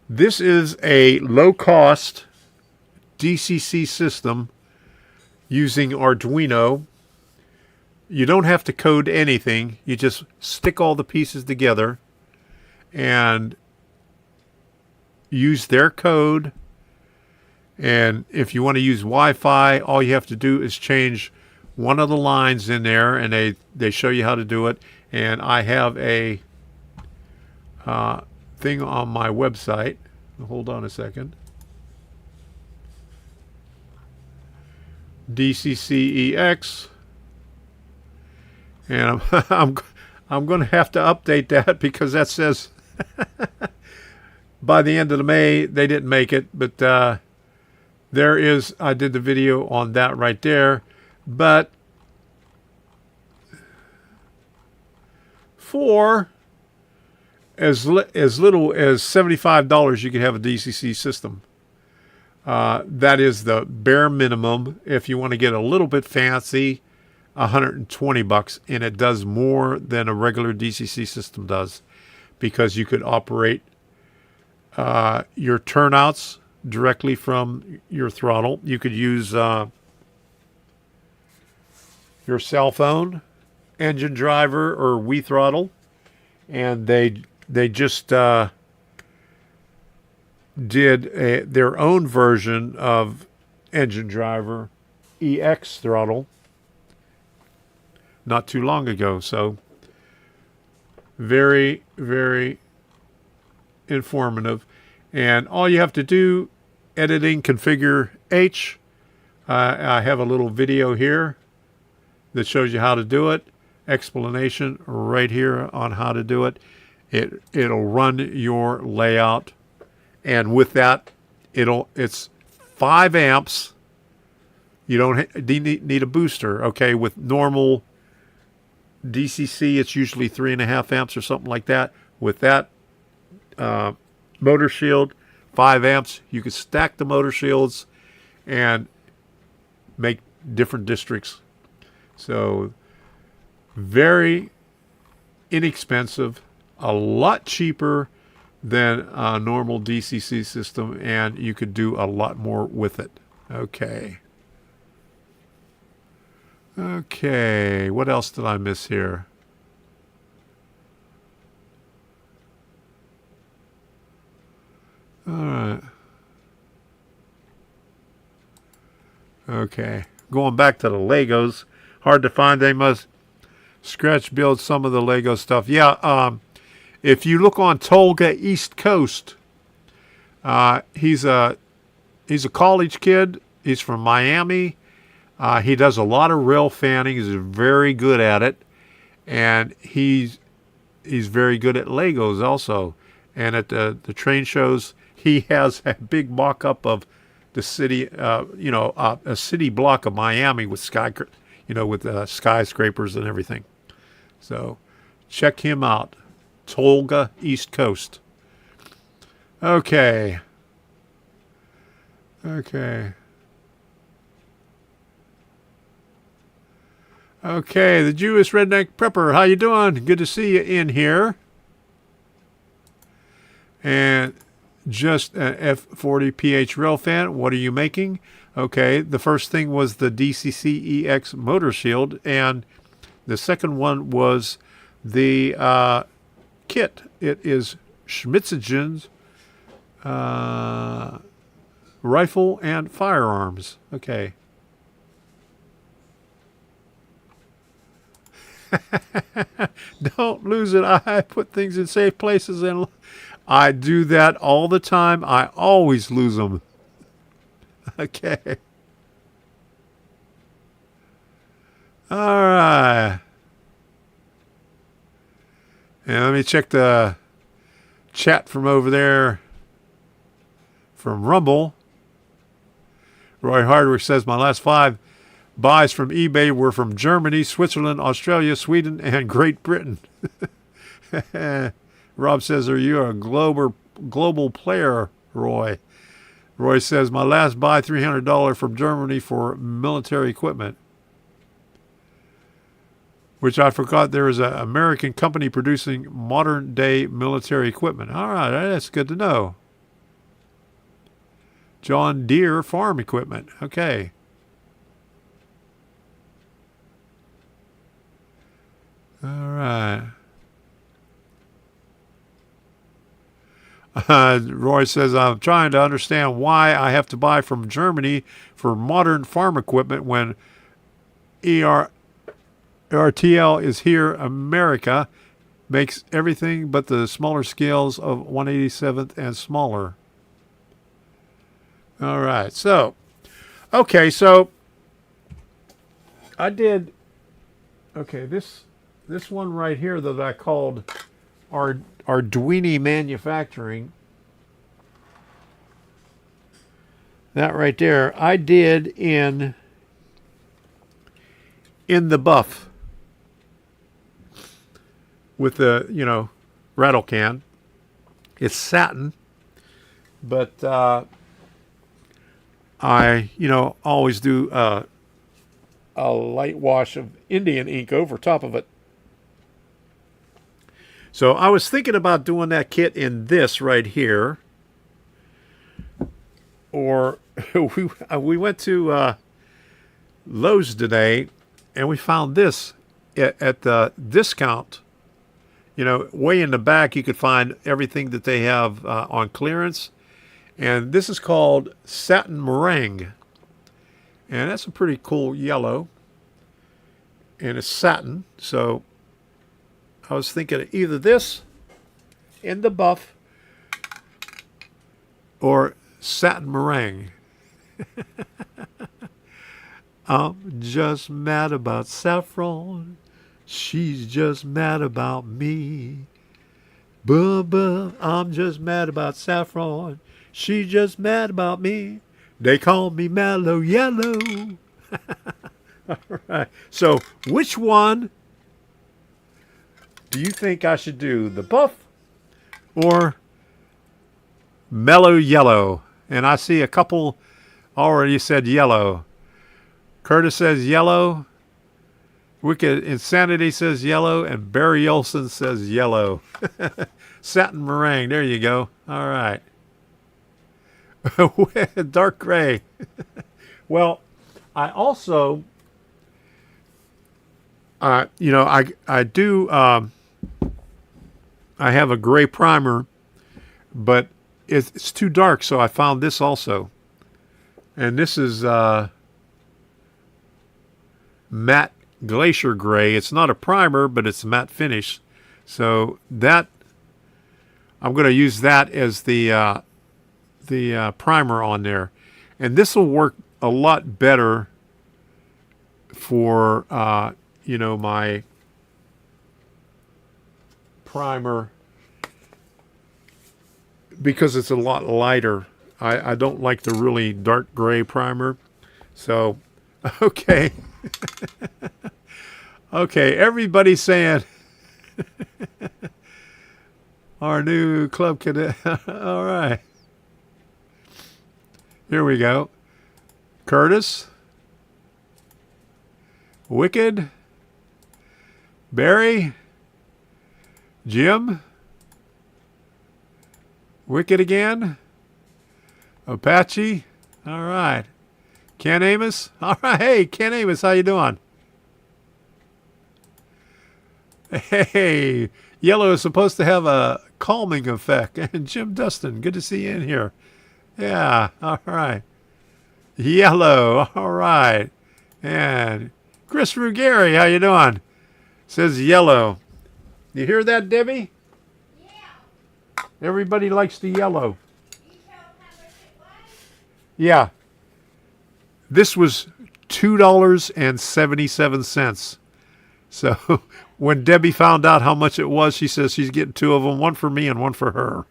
This is a low-cost DCC system using Arduino. You don't have to code anything. You just stick all the pieces together and use their code. And if you want to use Wi-Fi, all you have to do is change one of the lines in there, and they show you how to do it. And I have a thing on my website. Hold on a second. DCC-EX, and I'm going to have to update that because that says by the end of May they didn't make it, but there is, I did the video on that right there. But for as little as $75, you can have a DCC system. That is the bare minimum. If you want to get a little bit fancy, $120, and it does more than a regular DCC system does, because you could operate your turnouts directly from your throttle. You could use your cell phone, engine driver, or Wii throttle, and they just did their own version of engine driver EX throttle not too long ago. So very, very informative. And all you have to do, editing, configure H. I have a little video here that shows you how to do it. Explanation right here on how to do it. It'll run your layout. And with that, it's 5 amps. You don't need a booster. Okay, with normal DCC, it's usually 3.5 amps or something like that. With that motor shield, 5 amps, you can stack the motor shields and make different districts. So very inexpensive, a lot cheaper than a normal DCC system, and you could do a lot more with it. Okay. Okay, what else did I miss here? All right. Okay, going back to the Legos. Hard to find. They must scratch build some of the Lego stuff. Yeah, if you look on Tolga East Coast, he's a college kid. He's from Miami. He does a lot of rail fanning. He's very good at it, and he's very good at Legos also. And at the train shows, he has a big mock-up of the city, a city block of Miami with skyscrapers and everything. So check him out, Tolga East Coast. Okay. Okay. Okay, the Jewish Redneck Prepper. How you doing? Good to see you in here. And just an F40 PH Rail fan. What are you making? Okay, the first thing was the DCC-EX motor shield, and the second one was the kit. It is Schmitzigen's rifle and firearms. Okay. Don't lose it. I put things in safe places, and I do that all the time. I always lose them. Okay. All right. And let me check the chat from over there from Rumble. Roy Hardwick says, my last 5 buys from eBay were from Germany, Switzerland, Australia, Sweden, and Great Britain. Rob says, are you a global player, Roy? Roy says, my last buy, $300 from Germany for military equipment. Which I forgot there is an American company producing modern-day military equipment. All right, that's good to know. John Deere farm equipment. Okay. All right. Roy says, I'm trying to understand why I have to buy from Germany for modern farm equipment when RTL is here. America makes everything but the smaller scales of 187th and smaller. All right. So, okay. So I did, okay, this one right here that I called Arduini Manufacturing. That right there, I did in the buff with the, rattle can. It's satin, but I, always do a light wash of Indian ink over top of it. So I was thinking about doing that kit in this right here. Or we went to Lowe's today and we found this at the discount. Way in the back you could find everything that they have on clearance. And this is called Satin Meringue. And that's a pretty cool yellow. And it's satin, so I was thinking of either this in the buff or satin meringue. I'm just mad about saffron. She's just mad about me. Bubba, I'm just mad about saffron. She's just mad about me. They call me Mellow Yellow. All right. So, which one do you think I should do? The buff or Mellow Yellow? And I see a couple already said yellow. Curtis says yellow. Wicked Insanity says yellow. And Barry Olson says yellow. Satin meringue. There you go. All right. Dark gray. Well, I also, I do, I have a gray primer, but it's too dark, so I found this also. And this is matte glacier gray. It's not a primer, but it's matte finish. So that, I'm going to use that as the primer on there. And this will work a lot better for, my primer because it's a lot lighter. I don't like the really dark gray primer. So, okay. Okay, everybody's saying our new club cadet. All right. Here we go. Curtis. Wicked. Barry. Jim. Wicked again. Apache. All right. Ken Amos. All right. Hey, Ken Amos, how you doing? Hey, yellow is supposed to have a calming effect. And Jim Dustin, good to see you in here. Yeah, all right. Yellow, all right. And Chris Ruggieri, how you doing? Says yellow. You hear that, Debbie? Yeah. Everybody likes the yellow. Yeah. This was $2.77. So when Debbie found out how much it was, she says she's getting two of them, one for me and one for her.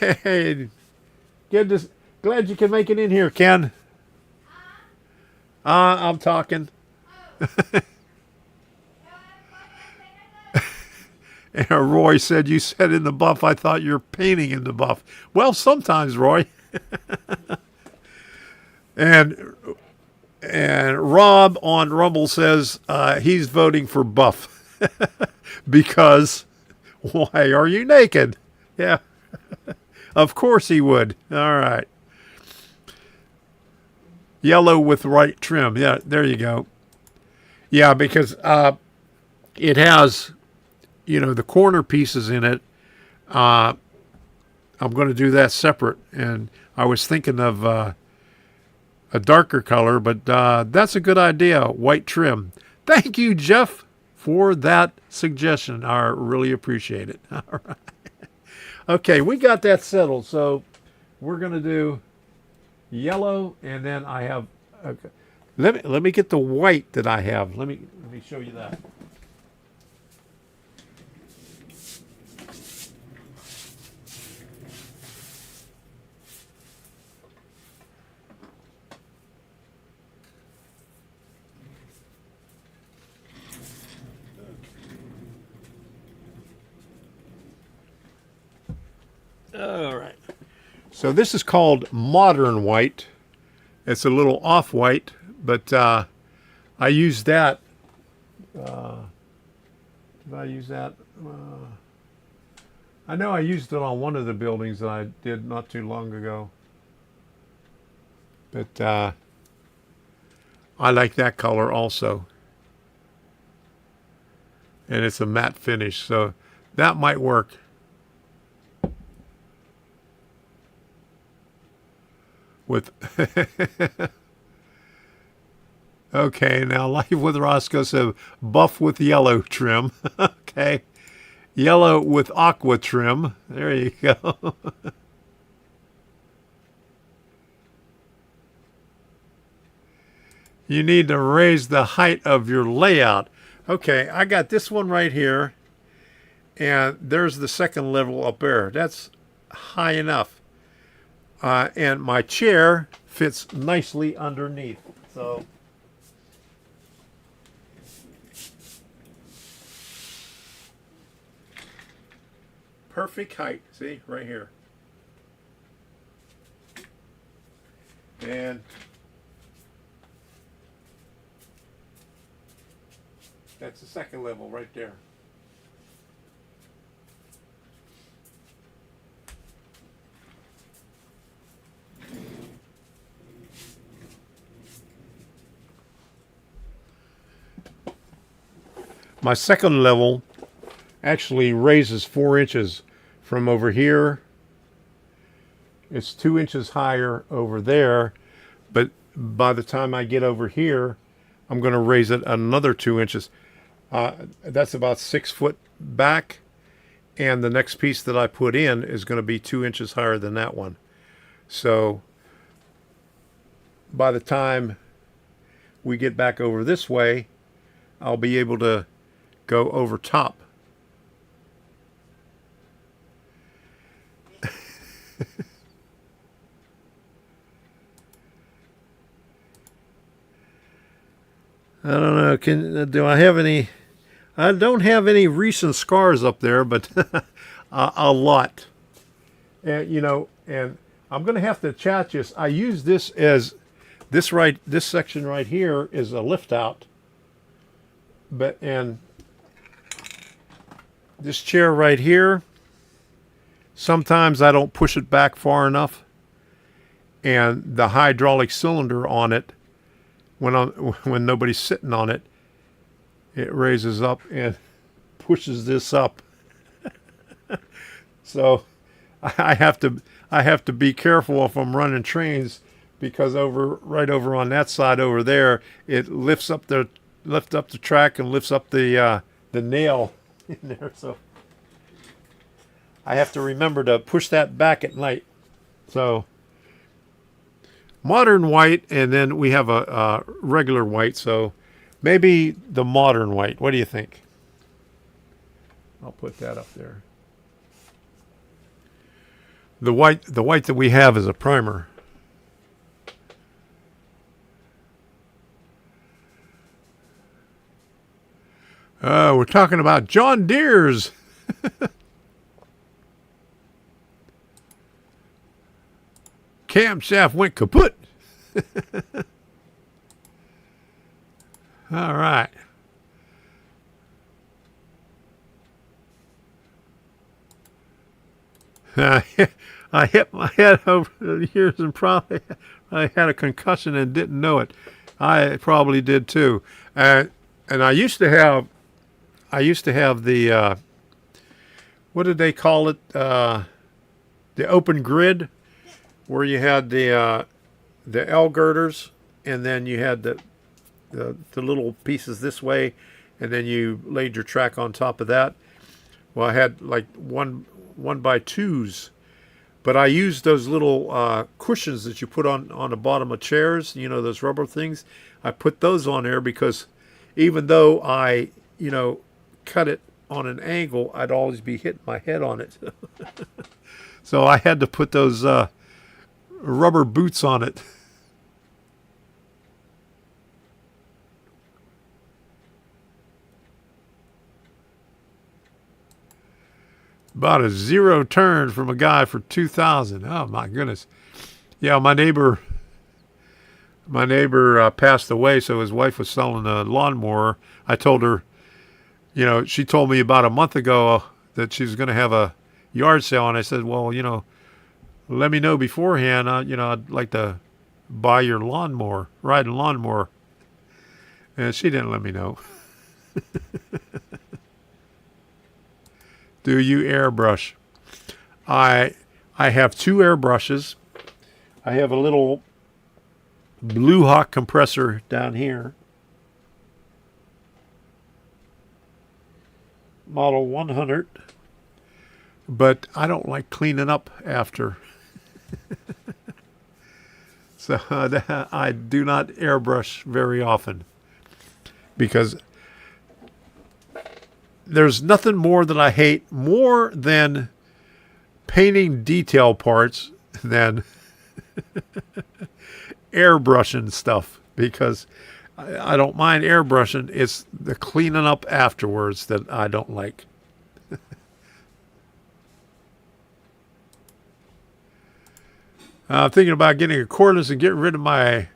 Hey, glad you can make it in here, Ken. I'm talking. And Roy said, you said in the buff, I thought you're painting in the buff. Well, sometimes, Roy. And Rob on Rumble says he's voting for buff. Because, why are you naked? Yeah. Of course he would. All right. Yellow with white trim. Yeah, there you go. Yeah, because it has, the corner pieces in it. I'm going to do that separate. And I was thinking of a darker color, but that's a good idea. White trim. Thank you, Jeff, for that suggestion. I really appreciate it. All right. Okay, we got that settled. So we're going to do yellow, and then I have. Okay. Let me get the white that I have. Let me show you that. All right. So this is called modern white. It's a little off-white, but I used that. Did I use that? I know I used it on one of the buildings that I did not too long ago. But I like that color also. And it's a matte finish, so that might work. With okay, now Life with Roscoe said buff with yellow trim. Okay, yellow with aqua trim. There you go. You need to raise the height of your layout. Okay, I got this one right here, and there's the second level up there. That's high enough. And my chair fits nicely underneath. So perfect height. See, right here. And that's the second level right there. My second level actually raises 4 inches from over here. It's 2 inches higher over there, but by the time I get over here, I'm going to raise it another 2 inches. That's about 6 foot back, and the next piece that I put in is going to be 2 inches higher than that one. So by the time we get back over this way, I'll be able to go over top. I don't know. Do I have any? I don't have any recent scars up there, but a lot. And and I'm going to have to chat you. I use this as this section right here is a lift out, and this chair right here, sometimes I don't push it back far enough, and the hydraulic cylinder on it, when nobody's sitting on it, it raises up and pushes this up. So I have to be careful if I'm running trains, because right over on that side over there, it lifts up the track and lifts up the nail in there. So I have to remember to push that back at night. So modern white, and then we have a regular white. So maybe the modern white. What do you think? I'll put that up there. The white that we have is a primer. We're talking about John Deere's. Camshaft went kaput. All right. I hit my head over the years and probably I had a concussion and didn't know it. I probably did too. And I used to have the what did they call it? The open grid, where you had the L girders, and then you had the little pieces this way, and then you laid your track on top of that. Well, I had like one by twos, but I used those little cushions that you put on the bottom of chairs, those rubber things. I put those on there because even though I, cut it on an angle, I'd always be hitting my head on it. So I had to put those rubber boots on it. About a zero turn from a guy for 2,000. Oh my goodness. Yeah, my neighbor passed away, so his wife was selling a lawnmower. I told her, she told me about a month ago that she was going to have a yard sale, and I said, well, let me know beforehand. I'd like to buy your lawnmower, ride a lawnmower. And she didn't let me know. Do you airbrush? I have two airbrushes. I have a little Blue Hawk compressor down here. Model 100. But I don't like cleaning up after. So I do not airbrush very often, because there's nothing more that I hate more than painting detail parts than airbrushing stuff, because I don't mind airbrushing. It's the cleaning up afterwards that I don't like. I'm thinking about getting a cordless and getting rid of my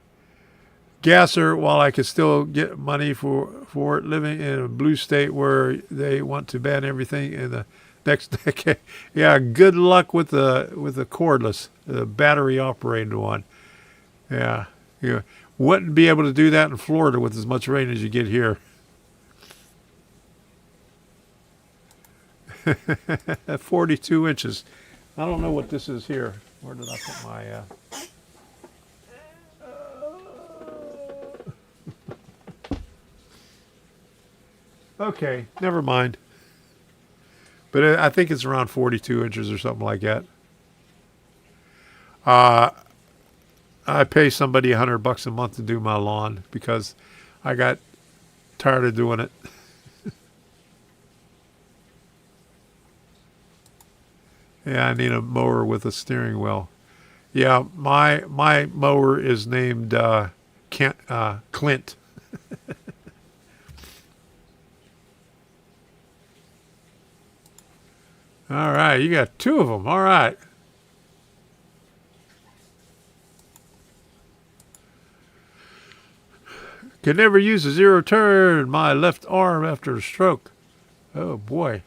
gasser while I can still get money for it, living in a blue state where they want to ban everything in the next decade. Yeah, good luck with the cordless, the battery operated one. Yeah, you wouldn't be able to do that in Florida with as much rain as you get here. 42 inches. I don't know what this is here. Where did I put my... Okay, never mind. But I think it's around 42 inches or something like that. I pay somebody $100 a month to do my lawn because I got tired of doing it. Yeah, I need a mower with a steering wheel. Yeah, my mower is named Clint. All right, you got two of them. All right. Can never use a zero turn. My left arm after a stroke. Oh boy.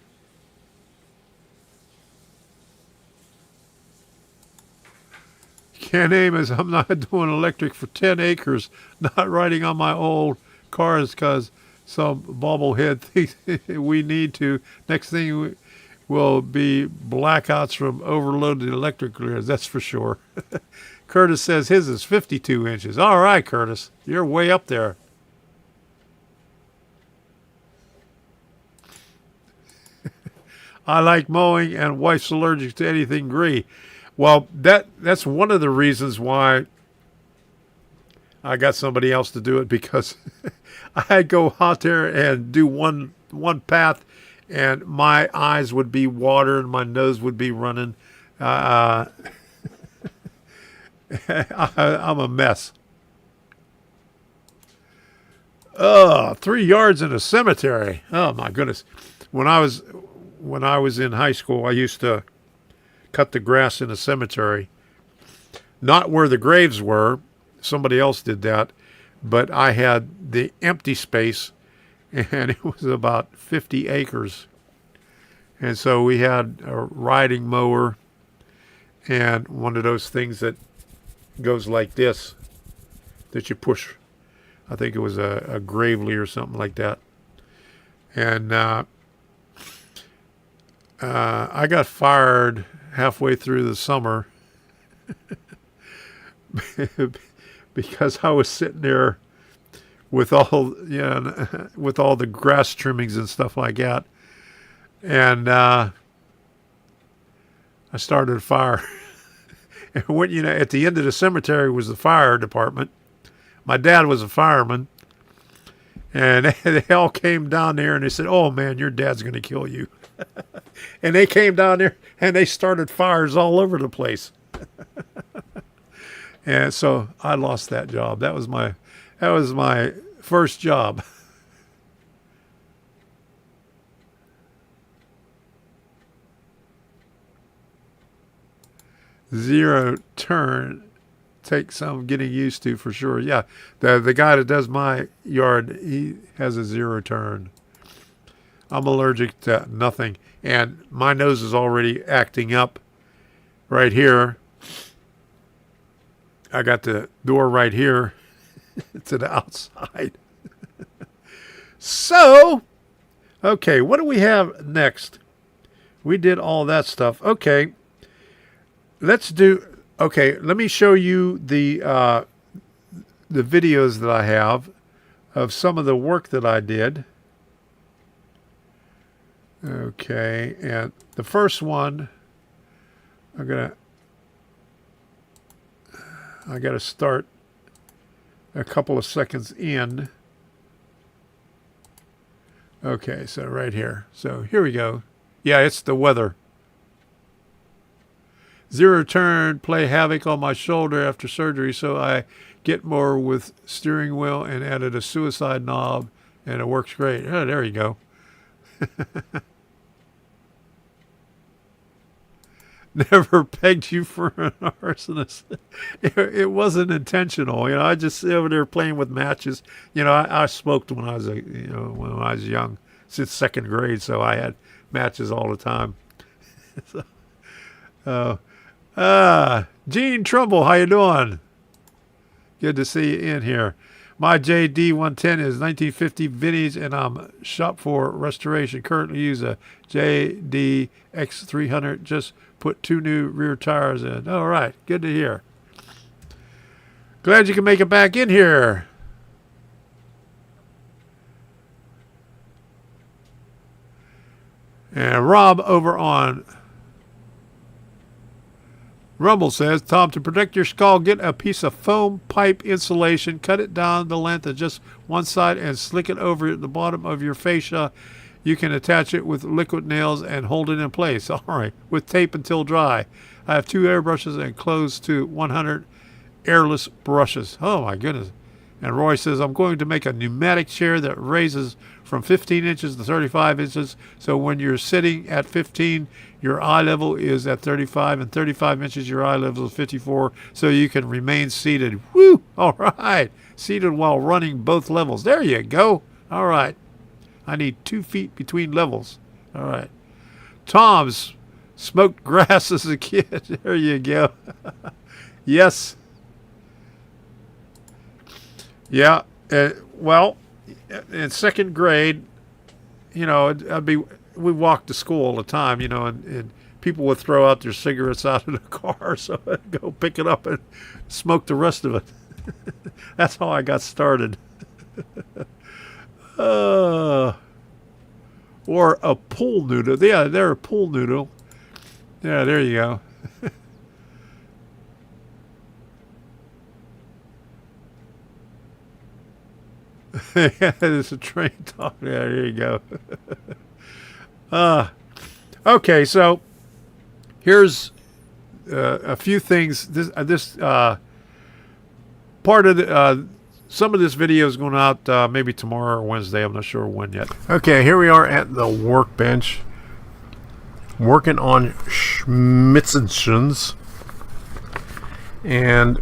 Can't aim as I'm not doing electric for 10 acres. Not riding on my old cars because some bobblehead thinks we need to. Next thing will be blackouts from overloaded electric grids. That's for sure. Curtis says his is 52 inches. All right, Curtis. You're way up there. I like mowing and wife's allergic to anything gray. Well, that's one of the reasons why I got somebody else to do it, because I'd go out there and do one path and my eyes would be water and my nose would be running. I'm a mess. 3 yards in a cemetery. Oh my goodness. When I was in high school, I used to cut the grass in a cemetery. Not where the graves were. Somebody else did that. But I had the empty space, and it was about 50 acres. And so we had a riding mower and one of those things that goes like this, that you push. I think it was a Gravely or something like that. And I got fired halfway through the summer because I was sitting there with all with all the grass trimmings and stuff like that, and I started a fire. And when at the end of the cemetery was the fire department. My dad was a fireman, and they all came down there and they said, "Oh man, your dad's going to kill you." And they came down there and they started fires all over the place. And so I lost that job. That was my first job. Zero turn takes some getting used to for sure. Yeah, the guy that does my yard, he has a zero turn. I'm allergic to nothing, and my nose is already acting up right here. I got the door right here to the outside. So, okay, what do we have next? We did all that stuff. Okay, let me show you the videos that I have of some of the work that I did. Okay, and the first one, I gotta start a couple of seconds in. Okay, so right here. So here we go. Yeah, it's the weather. Zero turn, play havoc on my shoulder after surgery, so I get more with steering wheel and added a suicide knob, and it works great. Oh, there you go. Never pegged you for an arsonist. It wasn't intentional. I just sit over there playing with matches. I smoked when I was young, since second grade, so I had matches all the time. Gene Trumbull, how you doing? Good to see you in here. My JD110 is 1950 vintage, and I'm shop for restoration. Currently use a JDX300. Just put 2 new rear tires in. All right, good to hear. Glad you can make it back in here. And Rob over on Rumble says, Tom, to protect your skull, get a piece of foam pipe insulation, cut it down the length of just one side, and slick it over the bottom of your fascia. You can attach it with liquid nails and hold it in place. All right, with tape until dry. I have 2 airbrushes and close to 100 airless brushes. Oh my goodness. And Roy says, I'm going to make a pneumatic chair that raises from 15 inches to 35 inches. So when you're sitting at 15, your eye level is at 35, and 35 inches, your eye level is 54. So you can remain seated. Woo! All right. Seated while running both levels. There you go. All right. I need 2 feet between levels. All right. Tom's smoked grass as a kid. There you go. Yes. Yeah. Well, in second grade, you know, we walked to school all the time, you know, and people would throw out their cigarettes out of the car, so I'd go pick it up and smoke the rest of it. That's how I got started. Or a pool noodle. Yeah, they're a pool noodle. Yeah, there you go. Yeah, there's a train talk. Yeah, there you go. Okay, so here's a few things. This part of the some of this video is going out maybe tomorrow or Wednesday. I'm not sure when yet. Okay, here we are at the workbench, working on Schmitzenschens, and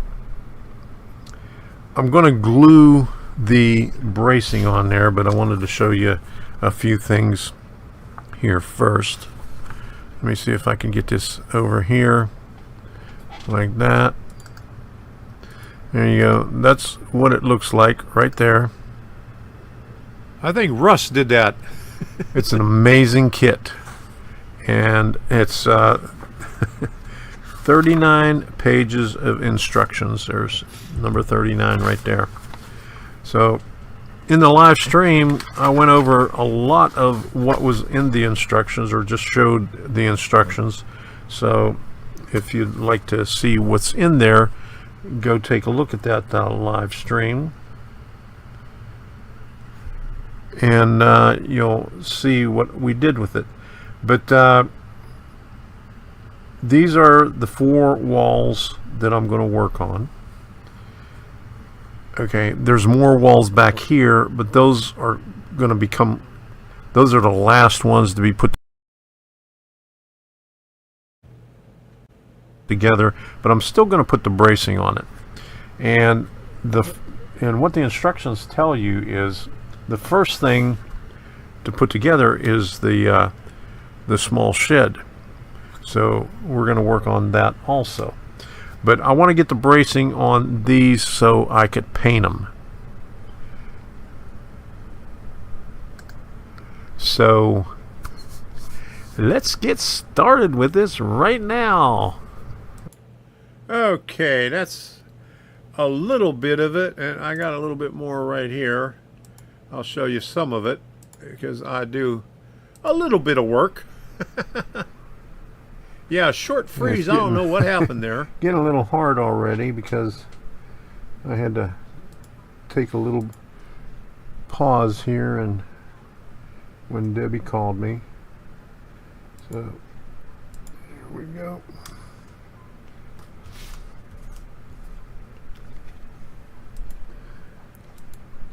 I'm going to glue the bracing on there, but I wanted to show you a few things here first. Let me see if I can get this over here like that. There you go. That's what it looks like right there. I think Russ did that. It's an amazing kit, and it's 39 pages of instructions. There's number 39 right there. So in the live stream, I went over a lot of what was in the instructions, or just showed the instructions. So if you'd like to see what's in there, go take a look at that live stream, and you'll see what we did with it. But these are the 4 walls that I'm going to work on. Okay, there's more walls back here, but those are going to become, those are the last ones to be put together, but I'm still going to put the bracing on it. And what the instructions tell you is the first thing to put together is the small shed. So we're going to work on that also. But I want to get the bracing on these so I could paint them. So let's get started with this right now. Okay, that's a little bit of it, and I got a little bit more right here. I'll show you some of it because I do a little bit of work. Yeah, short freeze. I don't know what happened there. Getting a little hard already because I had to take a little pause here, and when Debbie called me. So here we go.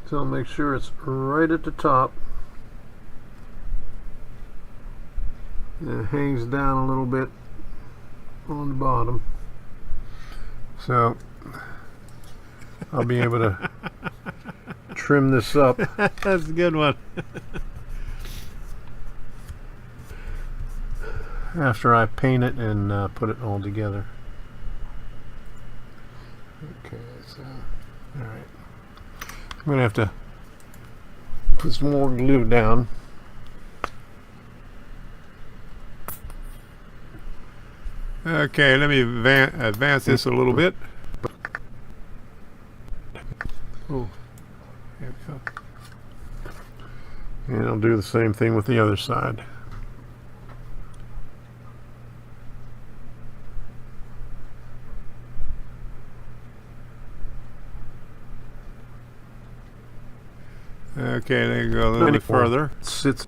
So I'll make sure it's right at the top. And it hangs down a little bit on the bottom, so I'll be able to trim this up. That's a good one. After I paint it and put it all together. Okay, so all right, I'm gonna have to put some more glue down. Okay, let me advance this a little bit. Oh, there we go. And I'll do the same thing with the other side. Okay, there you go, a little bit further. Sits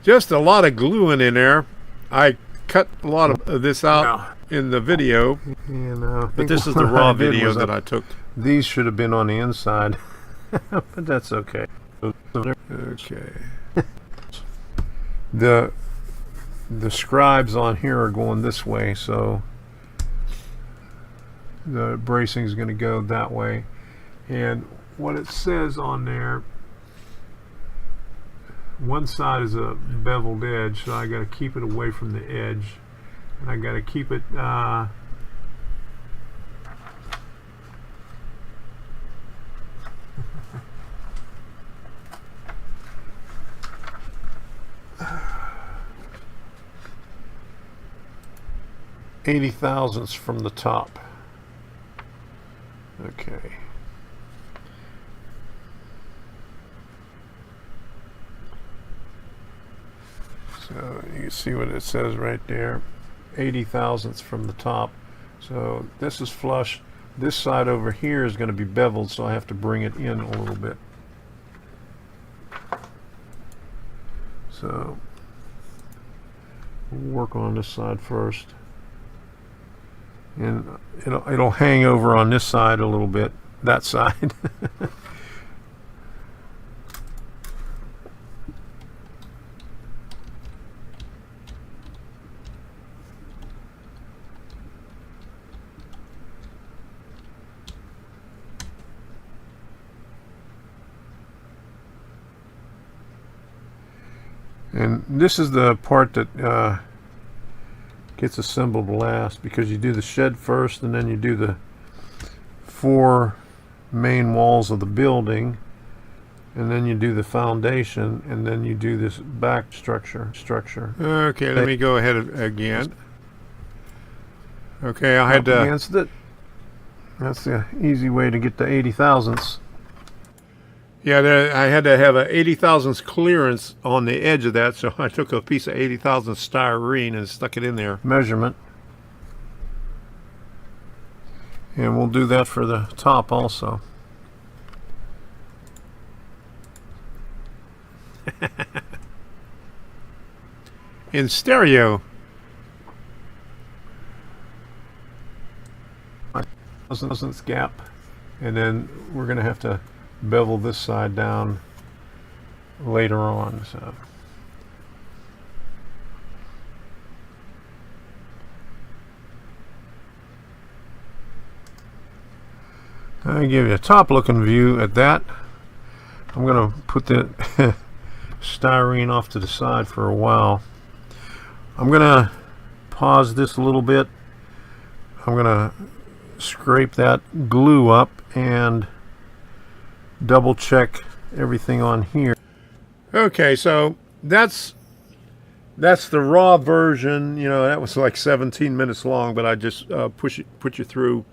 just a lot of gluing in there, I cut a lot of this out in the video, but this is the raw video that I took. These should have been on the inside, but that's okay. Okay. The scribes on here are going this way, so the bracing is going to go that way. And what it says on there, one side is a beveled edge, so I got to keep it away from the edge, and I got to keep it eighty thousandths from the top. Okay. So you can see what it says right there, 80 thousandths from the top. So this is flush. This side over here is going to be beveled, so I have to bring it in a little bit. So we'll work on this side first. And it'll hang over on this side a little bit, that side. And this is the part that gets assembled last, because you do the shed first and then you do the 4 main walls of the building, and then you do the foundation, and then you do this back structure. Okay, let me go ahead again. Okay, I had to against it. That's the easy way to get to 80 thousandths. Yeah, I had to have a 80 thousandths clearance on the edge of that, so I took a piece of 80 thousandths styrene and stuck it in there. Measurement. And we'll do that for the top also. In stereo. Thousandths gap, and then we're going to have to bevel this side down later on. So I give you a top looking view at that. I'm going to put the styrene off to the side for a while. I'm going to pause this a little bit. I'm going to scrape that glue up and double check everything on here. Okay, so that's the raw version. You know, that was like 17 minutes long, but I just put you through.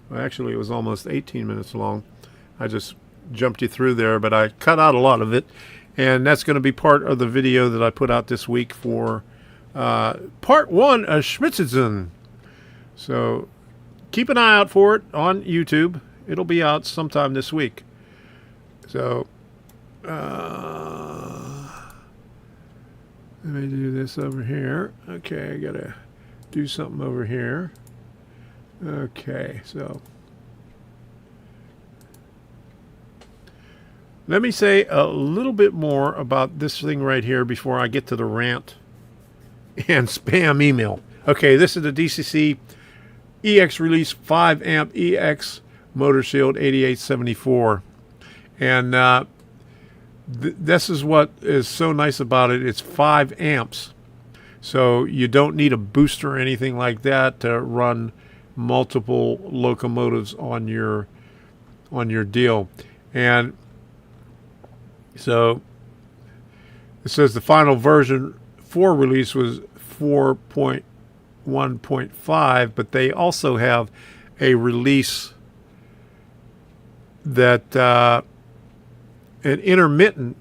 Well, actually, it was almost 18 minutes long. I just jumped you through there, but I cut out a lot of it, and that's going to be part of the video that I put out this week for part 1 of Schmitzen. So keep an eye out for it on YouTube. It'll be out sometime this week. So let me do this over here. Okay, I gotta do something over here. Okay, so let me say a little bit more about this thing right here before I get to the rant and spam email. Okay, this is the DCC-EX release 5 amp EX motor shield 8874. And this is what is so nice about it. It's 5 amps. So you don't need a booster or anything like that to run multiple locomotives on your deal. And so it says the final version 4 release was 4.1.5, but they also have a release that an intermittent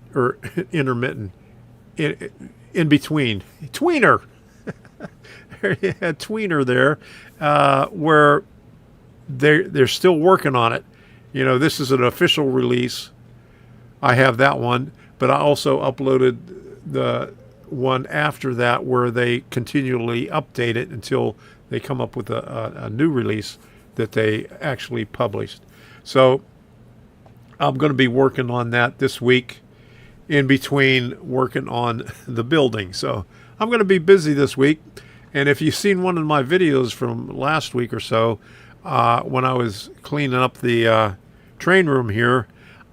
in between tweener a tweener there, where they're still working on it. You know, this is an official release. I have that one, but I also uploaded the one after that where they continually update it until they come up with a new release that they actually published. So I'm going to be working on that this week in between working on the building. So I'm going to be busy this week. And if you've seen one of my videos from last week or so, when I was cleaning up the train room here,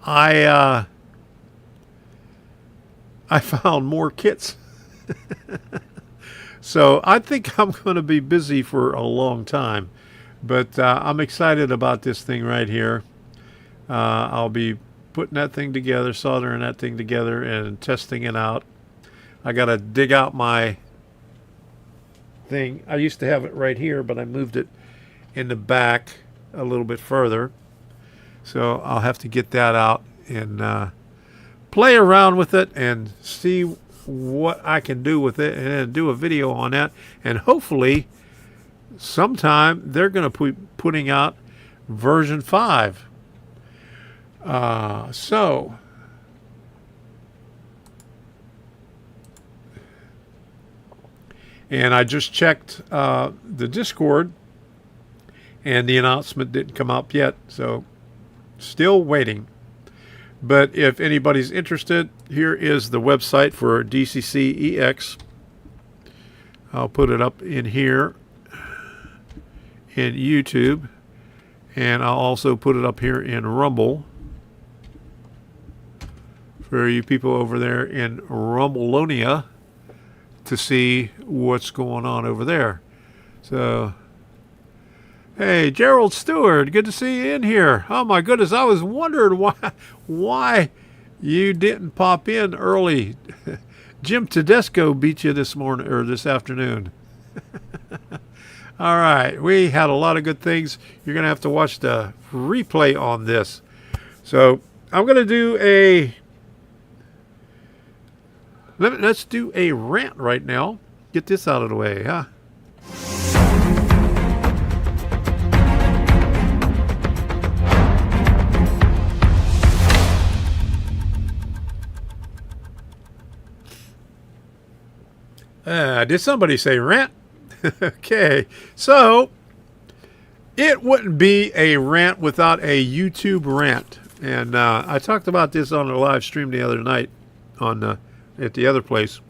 I found more kits. So I think I'm going to be busy for a long time. But I'm excited about this thing right here. I'll be putting that thing together, soldering that thing together, and testing it out. I got to dig out my thing. I used to have it right here, but I moved it in the back a little bit further. So I'll have to get that out and play around with it and see what I can do with it, and then do a video on that. And hopefully sometime they're going to be putting out version 5. And I just checked the Discord, and the announcement didn't come up yet, so still waiting. But if anybody's interested, here is the website for DCC-EX. I'll put it up in here in YouTube, and I'll also put it up here in Rumble for you people over there in Rumbleonia to see what's going on over there. So, hey, Gerald Stewart, good to see you in here. Oh my goodness, I was wondering why you didn't pop in early. Jim Tedesco beat you this morning or this afternoon. All right, we had a lot of good things. You're going to have to watch the replay on this. So I'm going to do let's do a rant right now. Get this out of the way, huh? Did somebody say rant? Okay, so it wouldn't be a rant without a YouTube rant. And I talked about this on a live stream the other night on at the other place.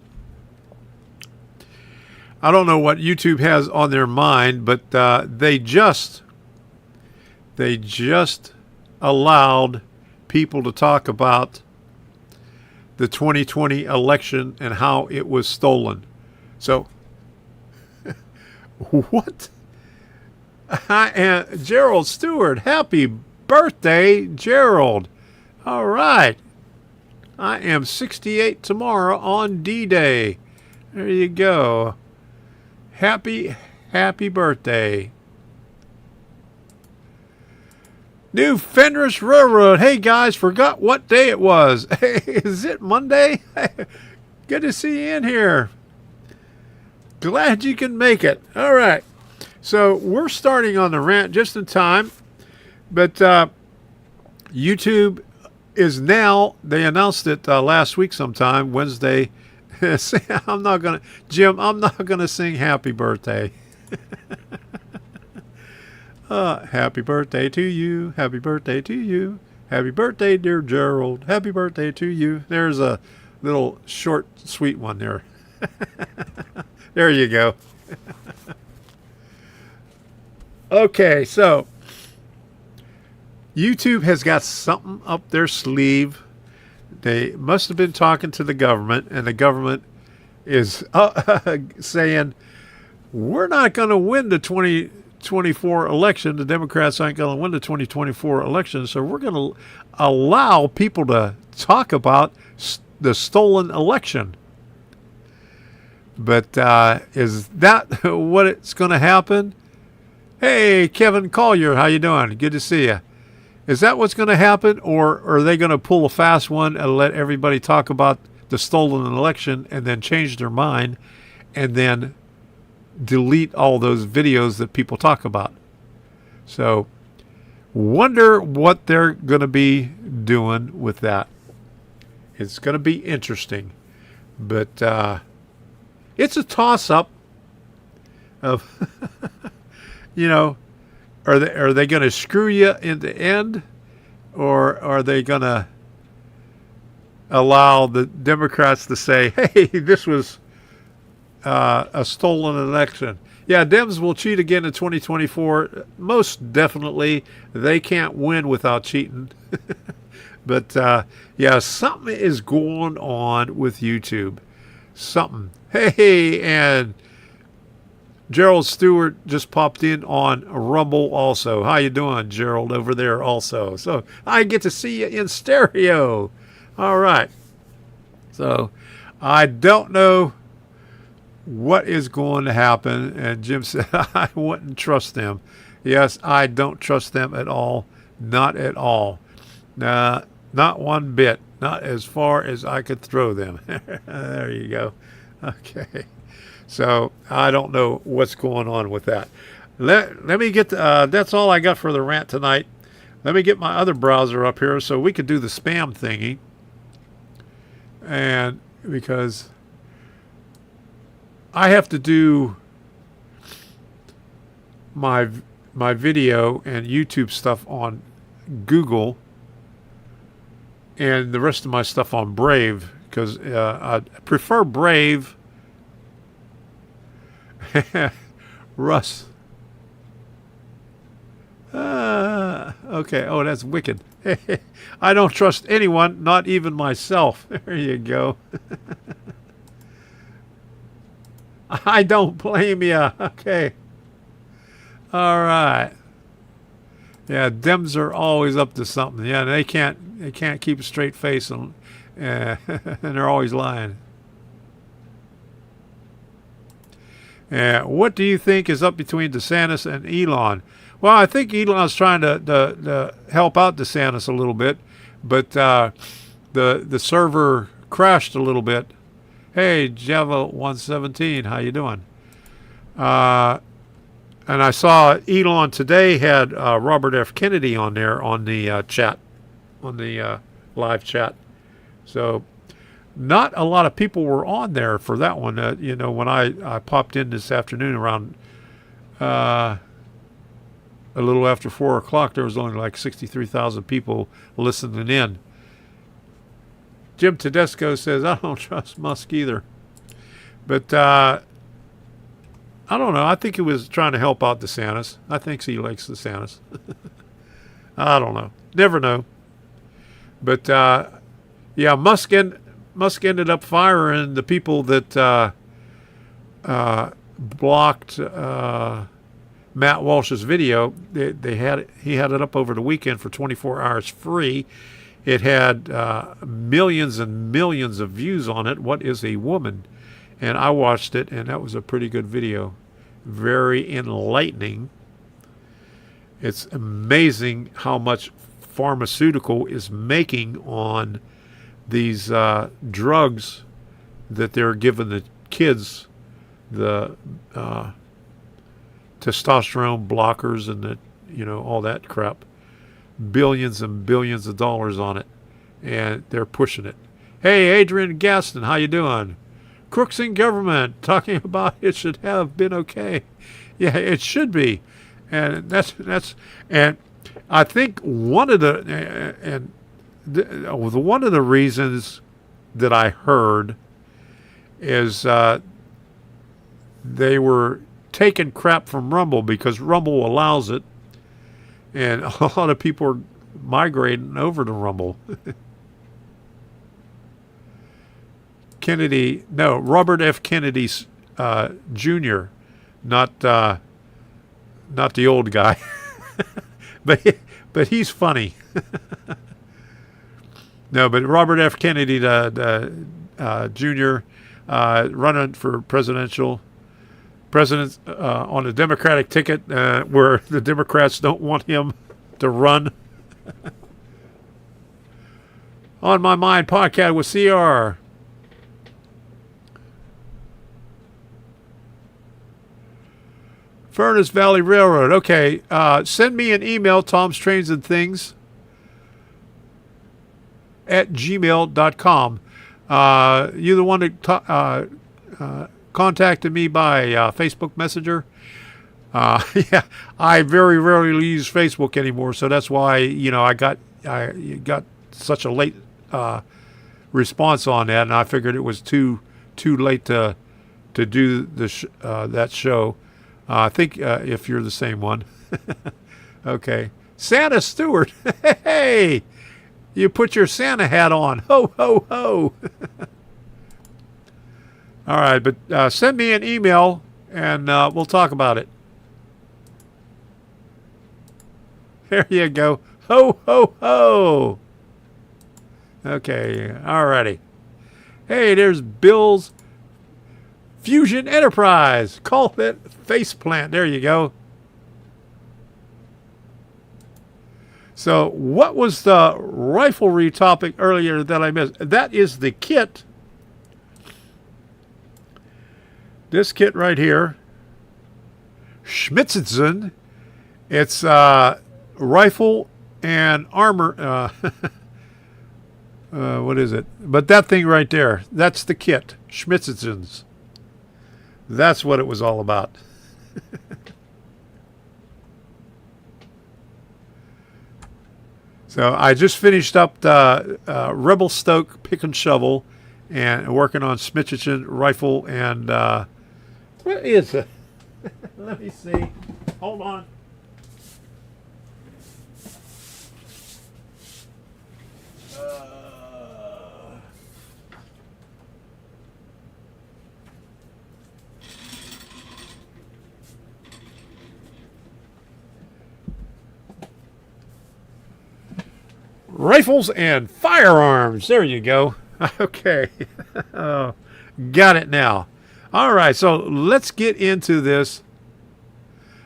I don't know what YouTube has on their mind, but they just allowed people to talk about the 2020 election and how it was stolen. So, what? Gerald Stewart, happy birthday, Gerald. All right. I am 68 tomorrow on D-Day. There you go. Happy birthday. New Fenris Railroad. Hey guys, forgot what day it was. Hey, is it Monday? Good to see you in here. Glad you can make it. All right. So we're starting on the rant just in time. But YouTube is now, they announced it last week sometime, Wednesday. I'm not going to sing happy birthday. Happy birthday to you. Happy birthday to you. Happy birthday, dear Gerald. Happy birthday to you. There's a little short, sweet one there. There you go. Okay, so YouTube has got something up their sleeve. They must have been talking to the government, and the government is saying, we're not going to win the 2024 election. The Democrats aren't going to win the 2024 election, so we're going to allow people to talk about the stolen election. But is that what it's going to happen? Hey, Kevin Collier, how you doing? Good to see you. Is that what's going to happen, or are they going to pull a fast one and let everybody talk about the stolen election and then change their mind and then delete all those videos that people talk about? So, wonder what they're going to be doing with that. It's going to be interesting. But it's a toss-up of, you know, are they going to screw you in the end, or are they going to allow the Democrats to say, hey, this was a stolen election? Yeah, Dems will cheat again in 2024. Most definitely. They can't win without cheating. But, yeah, something is going on with YouTube. Something. Hey, and Gerald Stewart just popped in on Rumble also. How you doing, Gerald, over there also? So I get to see you in stereo. All right. So I don't know what is going to happen. And Jim said, I wouldn't trust them. Yes, I don't trust them at all. Not at all. Not one bit. Not as far as I could throw them. There you go. Okay. So I don't know what's going on with that. Let me get, that's all I got for the rant tonight. Let me get my other browser up here so we could do the spam thingy. And because I have to do my video and YouTube stuff on Google and the rest of my stuff on Brave, because I prefer Brave. Russ. Okay. Oh, that's wicked. I don't trust anyone, not even myself. There you go. I don't blame you. Okay. All right. Yeah, Dems are always up to something. Yeah, they can't keep a straight face, and they're always lying. What do you think is up between DeSantis and Elon? Well, I think Elon's trying to help out DeSantis a little bit, but the server crashed a little bit. Hey, Java 117, how you doing? And I saw Elon today had Robert F. Kennedy on there on the chat, on the live chat. So not a lot of people were on there for that one. When I popped in this afternoon around a little after 4 o'clock, there was only like 63,000 people listening in. Jim Tedesco says, I don't trust Musk either. But I don't know. I think he was trying to help out DeSantis. I think he likes DeSantis. I don't know. Never know. But, yeah, Musk ended up firing the people that blocked Matt Walsh's video. He had it up over the weekend for 24 hours free. It had millions and millions of views on it. What is a woman? And I watched it, and that was a pretty good video. Very enlightening. It's amazing how much pharmaceutical is making on these drugs that they're giving the kids, the testosterone blockers and all that crap. Billions and billions of dollars on it, and they're pushing it. Hey, Adrian Gaston, how you doing? Crooks in government talking about it should have been okay. Yeah, it should be, and that's and I think one of the reasons that I heard is they were taking crap from Rumble because Rumble allows it, and a lot of people are migrating over to Rumble. Robert F. Kennedy Jr., not the old guy, but he's funny. No, but Robert F. Kennedy Jr. Running for president on a Democratic ticket where the Democrats don't want him to run. On My Mind podcast with CR. Furnace Valley Railroad. Okay, send me an email, tomstrainsandthings @gmail.com. You're the one that contacted me by Facebook Messenger. Yeah, I very rarely use Facebook anymore, so that's why I got such a late response on that, and I figured it was too late to do that show. I think if you're the same one, okay, Santa Stewart, hey, you put your Santa hat on, ho ho ho. All right, but send me an email and we'll talk about it. There you go. Ho, ho, ho. Okay, alrighty. Hey, there's Bill's Fusion Enterprise. Call it Faceplant. There you go. So, what was the riflery topic earlier that I missed? That is the kit. This kit right here. Schmitzen. It's rifle and armor. What is it? But that thing right there, that's the kit. Schmitzens. That's what it was all about. So I just finished up the Rebel Stoke pick and shovel and working on Schmitzen rifle and what is it? Let me see. Hold on. Rifles and firearms. There you go. Okay. Oh, got it now. All right, so let's get into this.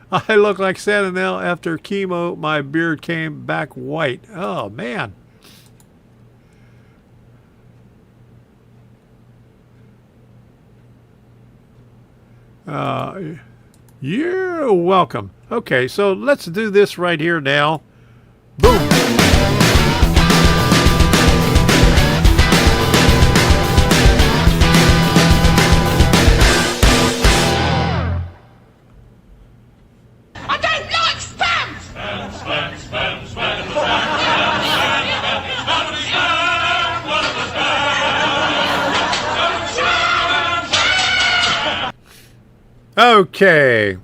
I look like Santa now. After chemo, my beard came back white. Oh, man. You're welcome. Okay, so let's do this right here now. Boom. Okay.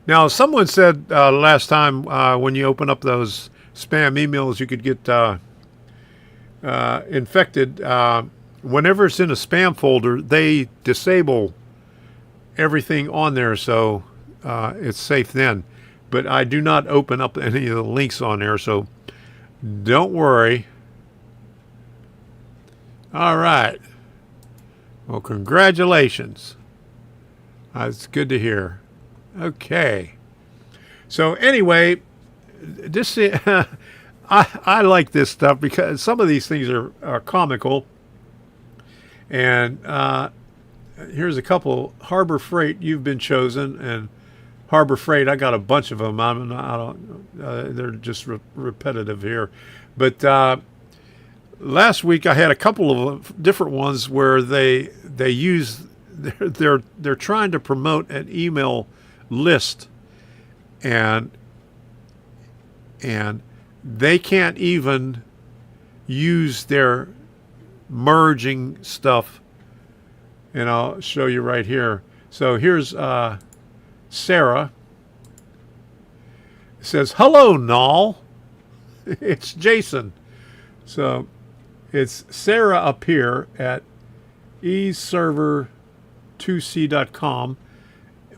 Now, someone said last time when you open up those spam emails, you could get infected. Whenever it's in a spam folder, they disable everything on there, so it's safe then. But I do not open up any of the links on there, so don't worry. All right. Well, congratulations. It's good to hear. Okay. So anyway, this I like this stuff because some of these things are comical. And here's a couple. Harbor Freight, you've been chosen, and Harbor Freight, I got a bunch of them. They're just repetitive here. But last week I had a couple of different ones where they use. They're trying to promote an email list, and they can't even use their merging stuff. And I'll show you right here. So here's Sarah. It says, "Hello, Null." It's Jason. So it's Sarah up here at eserver2c.com,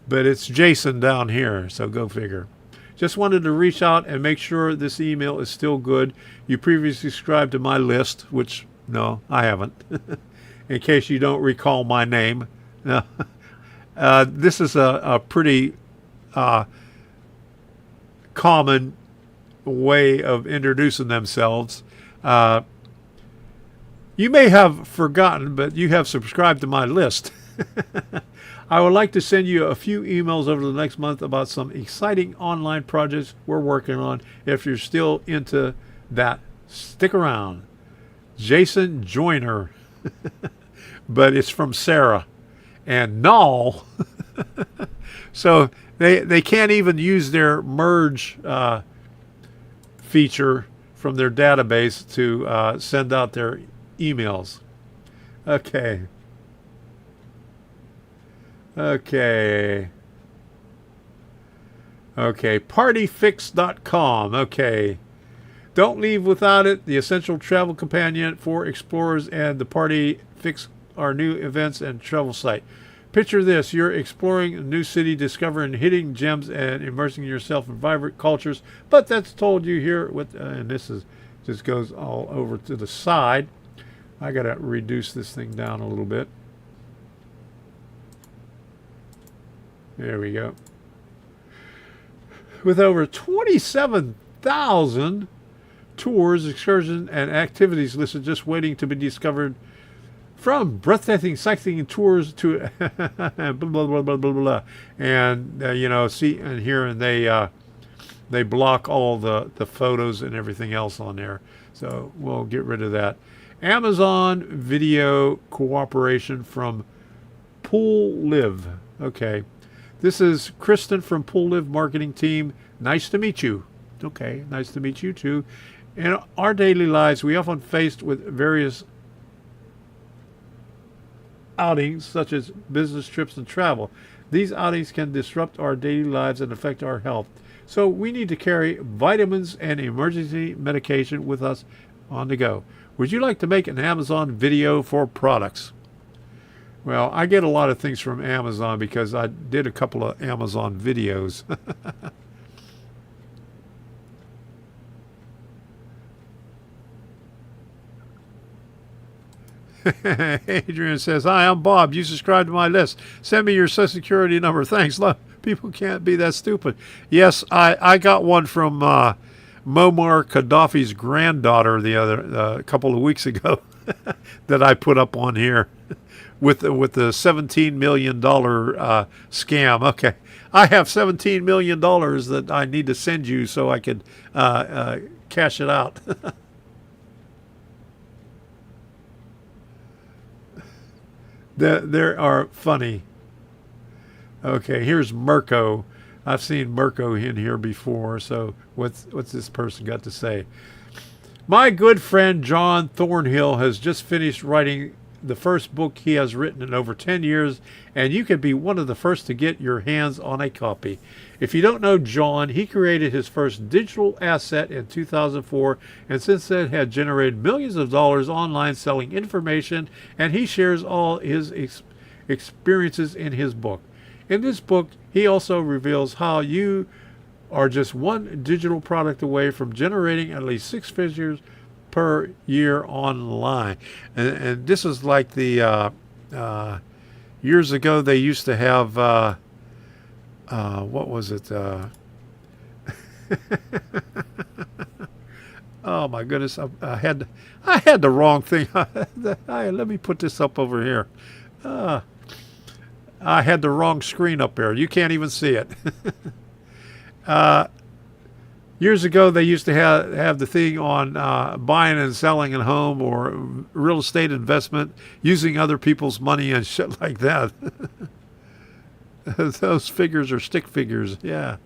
but it's Jason down here, so go figure. Just wanted to reach out and make sure this email is still good. You previously subscribed to my list, which, no, I haven't. In case you don't recall my name. This is a pretty common way of introducing themselves. You may have forgotten, but you have subscribed to my list. I would like to send you a few emails over the next month about some exciting online projects we're working on. If you're still into that, stick around. Jason Joyner. But it's from Sarah. and null. So they can't even use their merge feature from their database to send out their emails. Okay. Partyfix.com. Okay. Don't leave without it. The essential travel companion for explorers, and the Party Fix are new events and travel site. Picture this: you're exploring a new city, discovering hidden gems, and immersing yourself in vibrant cultures. But that's told you here with, and this is just goes all over to the side. I gotta reduce this thing down a little bit. There we go. With over 27,000 tours, excursions, and activities listed just waiting to be discovered, from breathtaking sightseeing tours to blah, blah, blah, blah, blah, blah. And, you know, see and here, and they block all the photos and everything else on there. So we'll get rid of that. Amazon video cooperation from Pool Live. Okay. This is Kristen from Pool Live marketing team. Nice to meet you. Okay, nice to meet you too. In our daily lives, we often faced with various outings such as business trips and travel. These outings can disrupt our daily lives and affect our health. So we need to carry vitamins and emergency medication with us on the go. Would you like to make an Amazon video for products? Well, I get a lot of things from Amazon because I did a couple of Amazon videos. Adrian says, "Hi, I'm Bob. You subscribe to my list. Send me your Social Security number. Thanks." People can't be that stupid. Yes, I got one from Muammar Gaddafi's granddaughter a couple of weeks ago that I put up on here with the $17 million scam. Okay, I have $17 million that I need to send you so I could cash it out. There are funny. Okay, here's Mirko. I've seen Mirko in here before, so what's this person got to say? My good friend John Thornhill has just finished writing the first book he has written in over 10 years, and you can be one of the first to get your hands on a copy. If you don't know John, he created his first digital asset in 2004, and since then had generated millions of dollars online selling information, and he shares all his experiences in his book. In this book, he also reveals how you are just one digital product away from generating at least 6 figures per year online. And this is like the years ago they used to have what was it, oh my goodness, I had the wrong thing. Let me put this up over here. I had the wrong screen up there. You can't even see it. Years ago, they used to have the thing on buying and selling a home or real estate investment using other people's money and shit like that. Those figures are stick figures, yeah.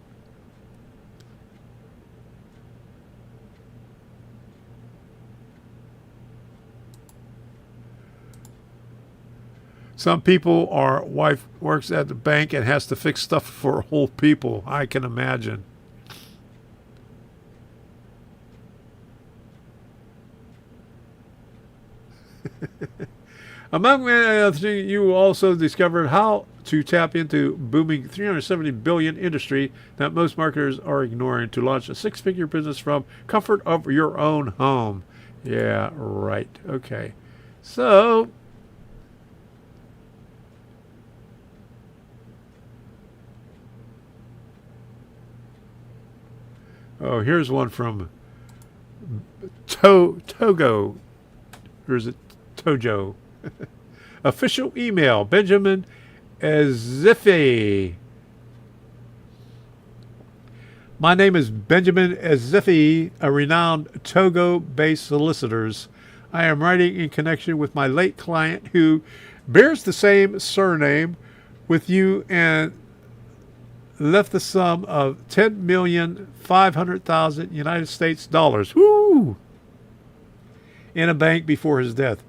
Some people, our wife works at the bank and has to fix stuff for old people. I can imagine. Among many other things, you also discovered how to tap into booming $370 billion industry that most marketers are ignoring to launch a 6-figure business from comfort of your own home. Yeah, right. Okay. So, oh, here's one from Togo. Or is it Tojo? Official email, Benjamin Ezefi. My name is Benjamin Ezefi, a renowned Togo-based solicitors. I am writing in connection with my late client who bears the same surname with you and left the sum of $10,500,000 United States dollars. Woo! In a bank before his death.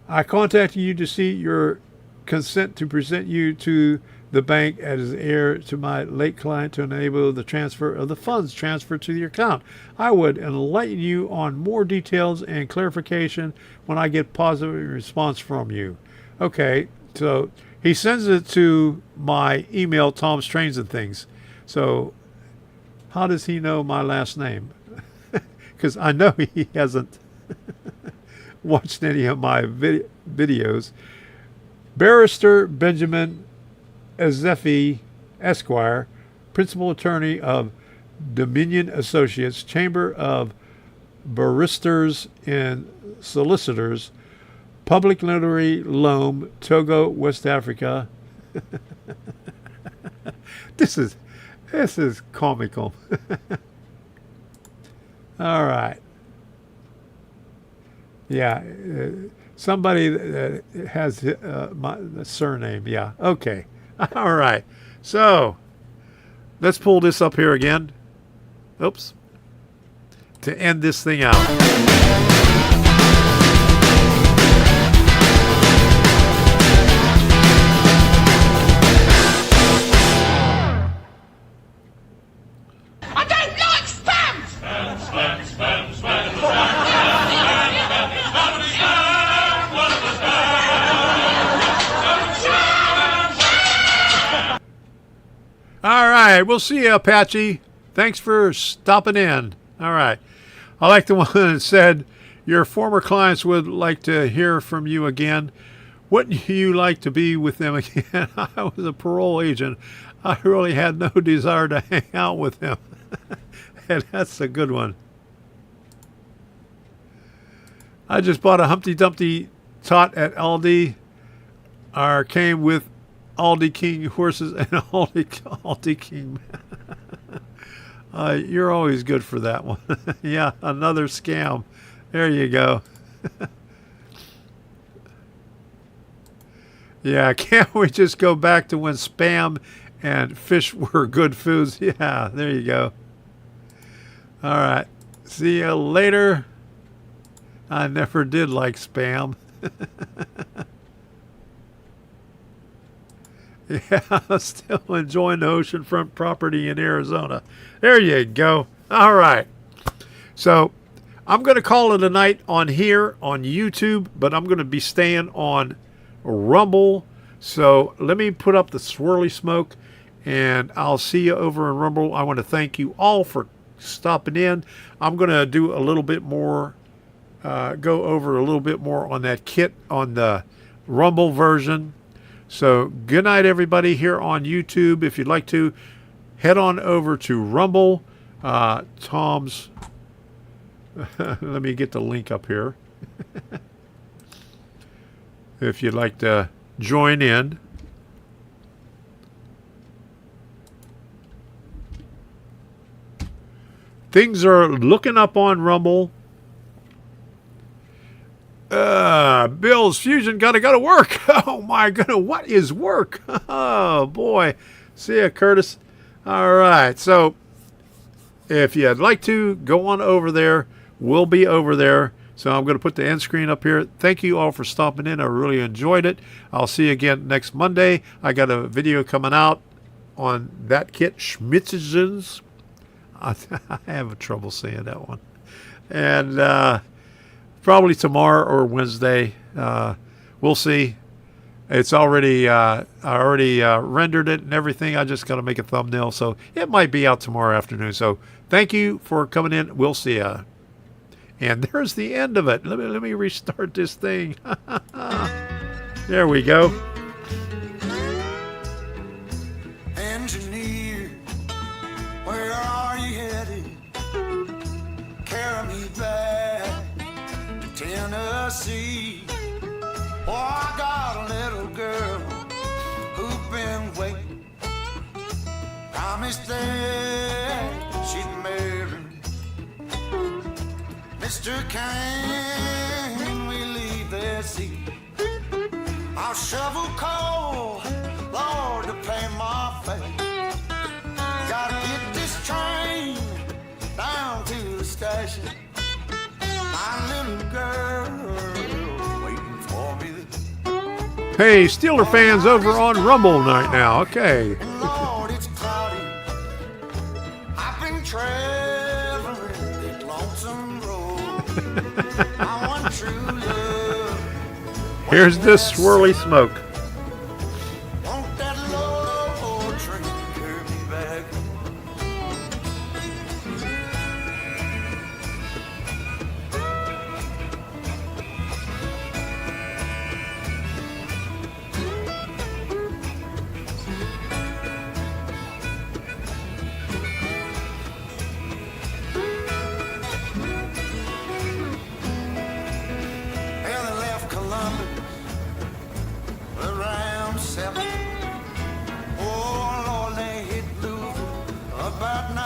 I contacted you to see your consent to present you to the bank as heir to my late client to enable the transfer of the funds transferred to your account. I would enlighten you on more details and clarification when I get positive response from you. Okay, so he sends it to my email, tomstrainsandthings. So how does he know my last name? Because I know he hasn't watched any of my videos. Barrister Benjamin Ezefi, Esquire, Principal Attorney of Dominion Associates, Chamber of Barristers and Solicitors, Public Notary, Lome, Togo, West Africa. This is comical. All right. Yeah, somebody that has my surname. Yeah, okay. All right. So let's pull this up here again. Oops. To end this thing out. All right, we'll see you, Apache. Thanks for stopping in. All right. I like the one that said, your former clients would like to hear from you again. Wouldn't you like to be with them again? I was a parole agent. I really had no desire to hang out with him. And that's a good one. I just bought a Humpty Dumpty tot at Aldi. Our came with Aldi King horses and Aldi King. You're always good for that one. Yeah, another scam. There you go. Yeah, can't we just go back to when spam and fish were good foods? Yeah, there you go. All right. See you later. I never did like spam. Yeah, I'm still enjoying the oceanfront property in Arizona. There you go. All right. So I'm going to call it a night on here on YouTube, but I'm going to be staying on Rumble. So let me put up the swirly smoke, and I'll see you over in Rumble. I want to thank you all for stopping in. I'm going to do a little bit more, go over a little bit more on that kit on the Rumble version. So good night, everybody, here on YouTube. If you'd like to, head on over to Rumble. Tom's, let me get the link up here. If you'd like to join in. Things are looking up on Rumble. Bill's Fusion gotta go to work. Oh my goodness, what is work? Oh boy. See ya, Curtis. All right, so if you'd like to go on over there, we'll be over there. So I'm going to put the end screen up here. Thank you all for stopping in. I really enjoyed it. I'll see you again next Monday. I got a video coming out on that kit, Schmitzgens. I have trouble saying that one. And probably tomorrow or Wednesday. We'll see. It's already, I already rendered it and everything. I just got to make a thumbnail. So it might be out tomorrow afternoon. So thank you for coming in. We'll see ya. And there's the end of it. Let me restart this thing. There we go. Engineer, where are you headed? Carry me back to Tennessee. Oh, I got a little girl who's been waiting. Promised that she'd marry me. Mr. Can we leave that seat? I'll shovel coal, Lord, to pay my fare. Gotta get this train down to the station. My little girl waiting for me there. Hey, Steeler fans over on Rumble right now. Okay. And Lord, it's cloudy. I've been traveling that lonesome road. I want true love. Here's this swirly smoke. Want that Lord train to carry me back. Well, they left Columbus around 7. Oh, Lord, they hit Louisville about 9.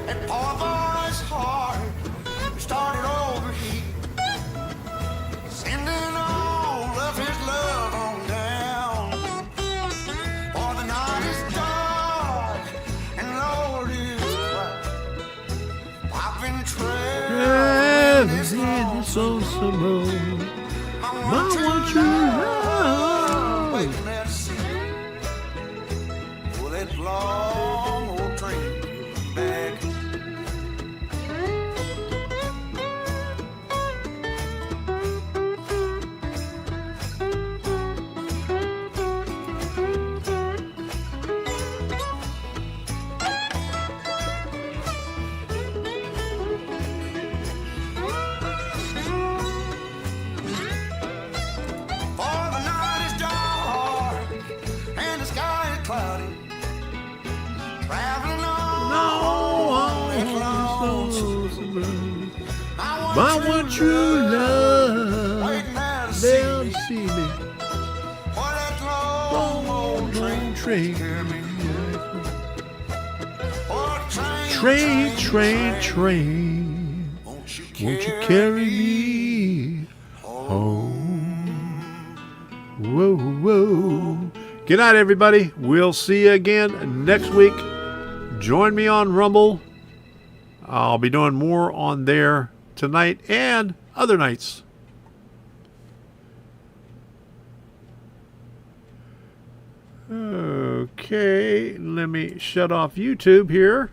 That poor boy's heart started overheating, sending all of his love on down. For the night is dark and Lord is bright. I've been traveling this long road. I want you love. Waiting there to see. Will that long old train come back? For the night is dark and the sky is cloudy. Traveling on that lonesome road. I want true love. Waiting there to see me. For that long old train to carry me. Oh, Train. won't you Won't you carry me home? Whoa, whoa. Good night, everybody. We'll see you again next week. Join me on Rumble. I'll be doing more on there tonight and other nights. Okay, let me shut off YouTube here.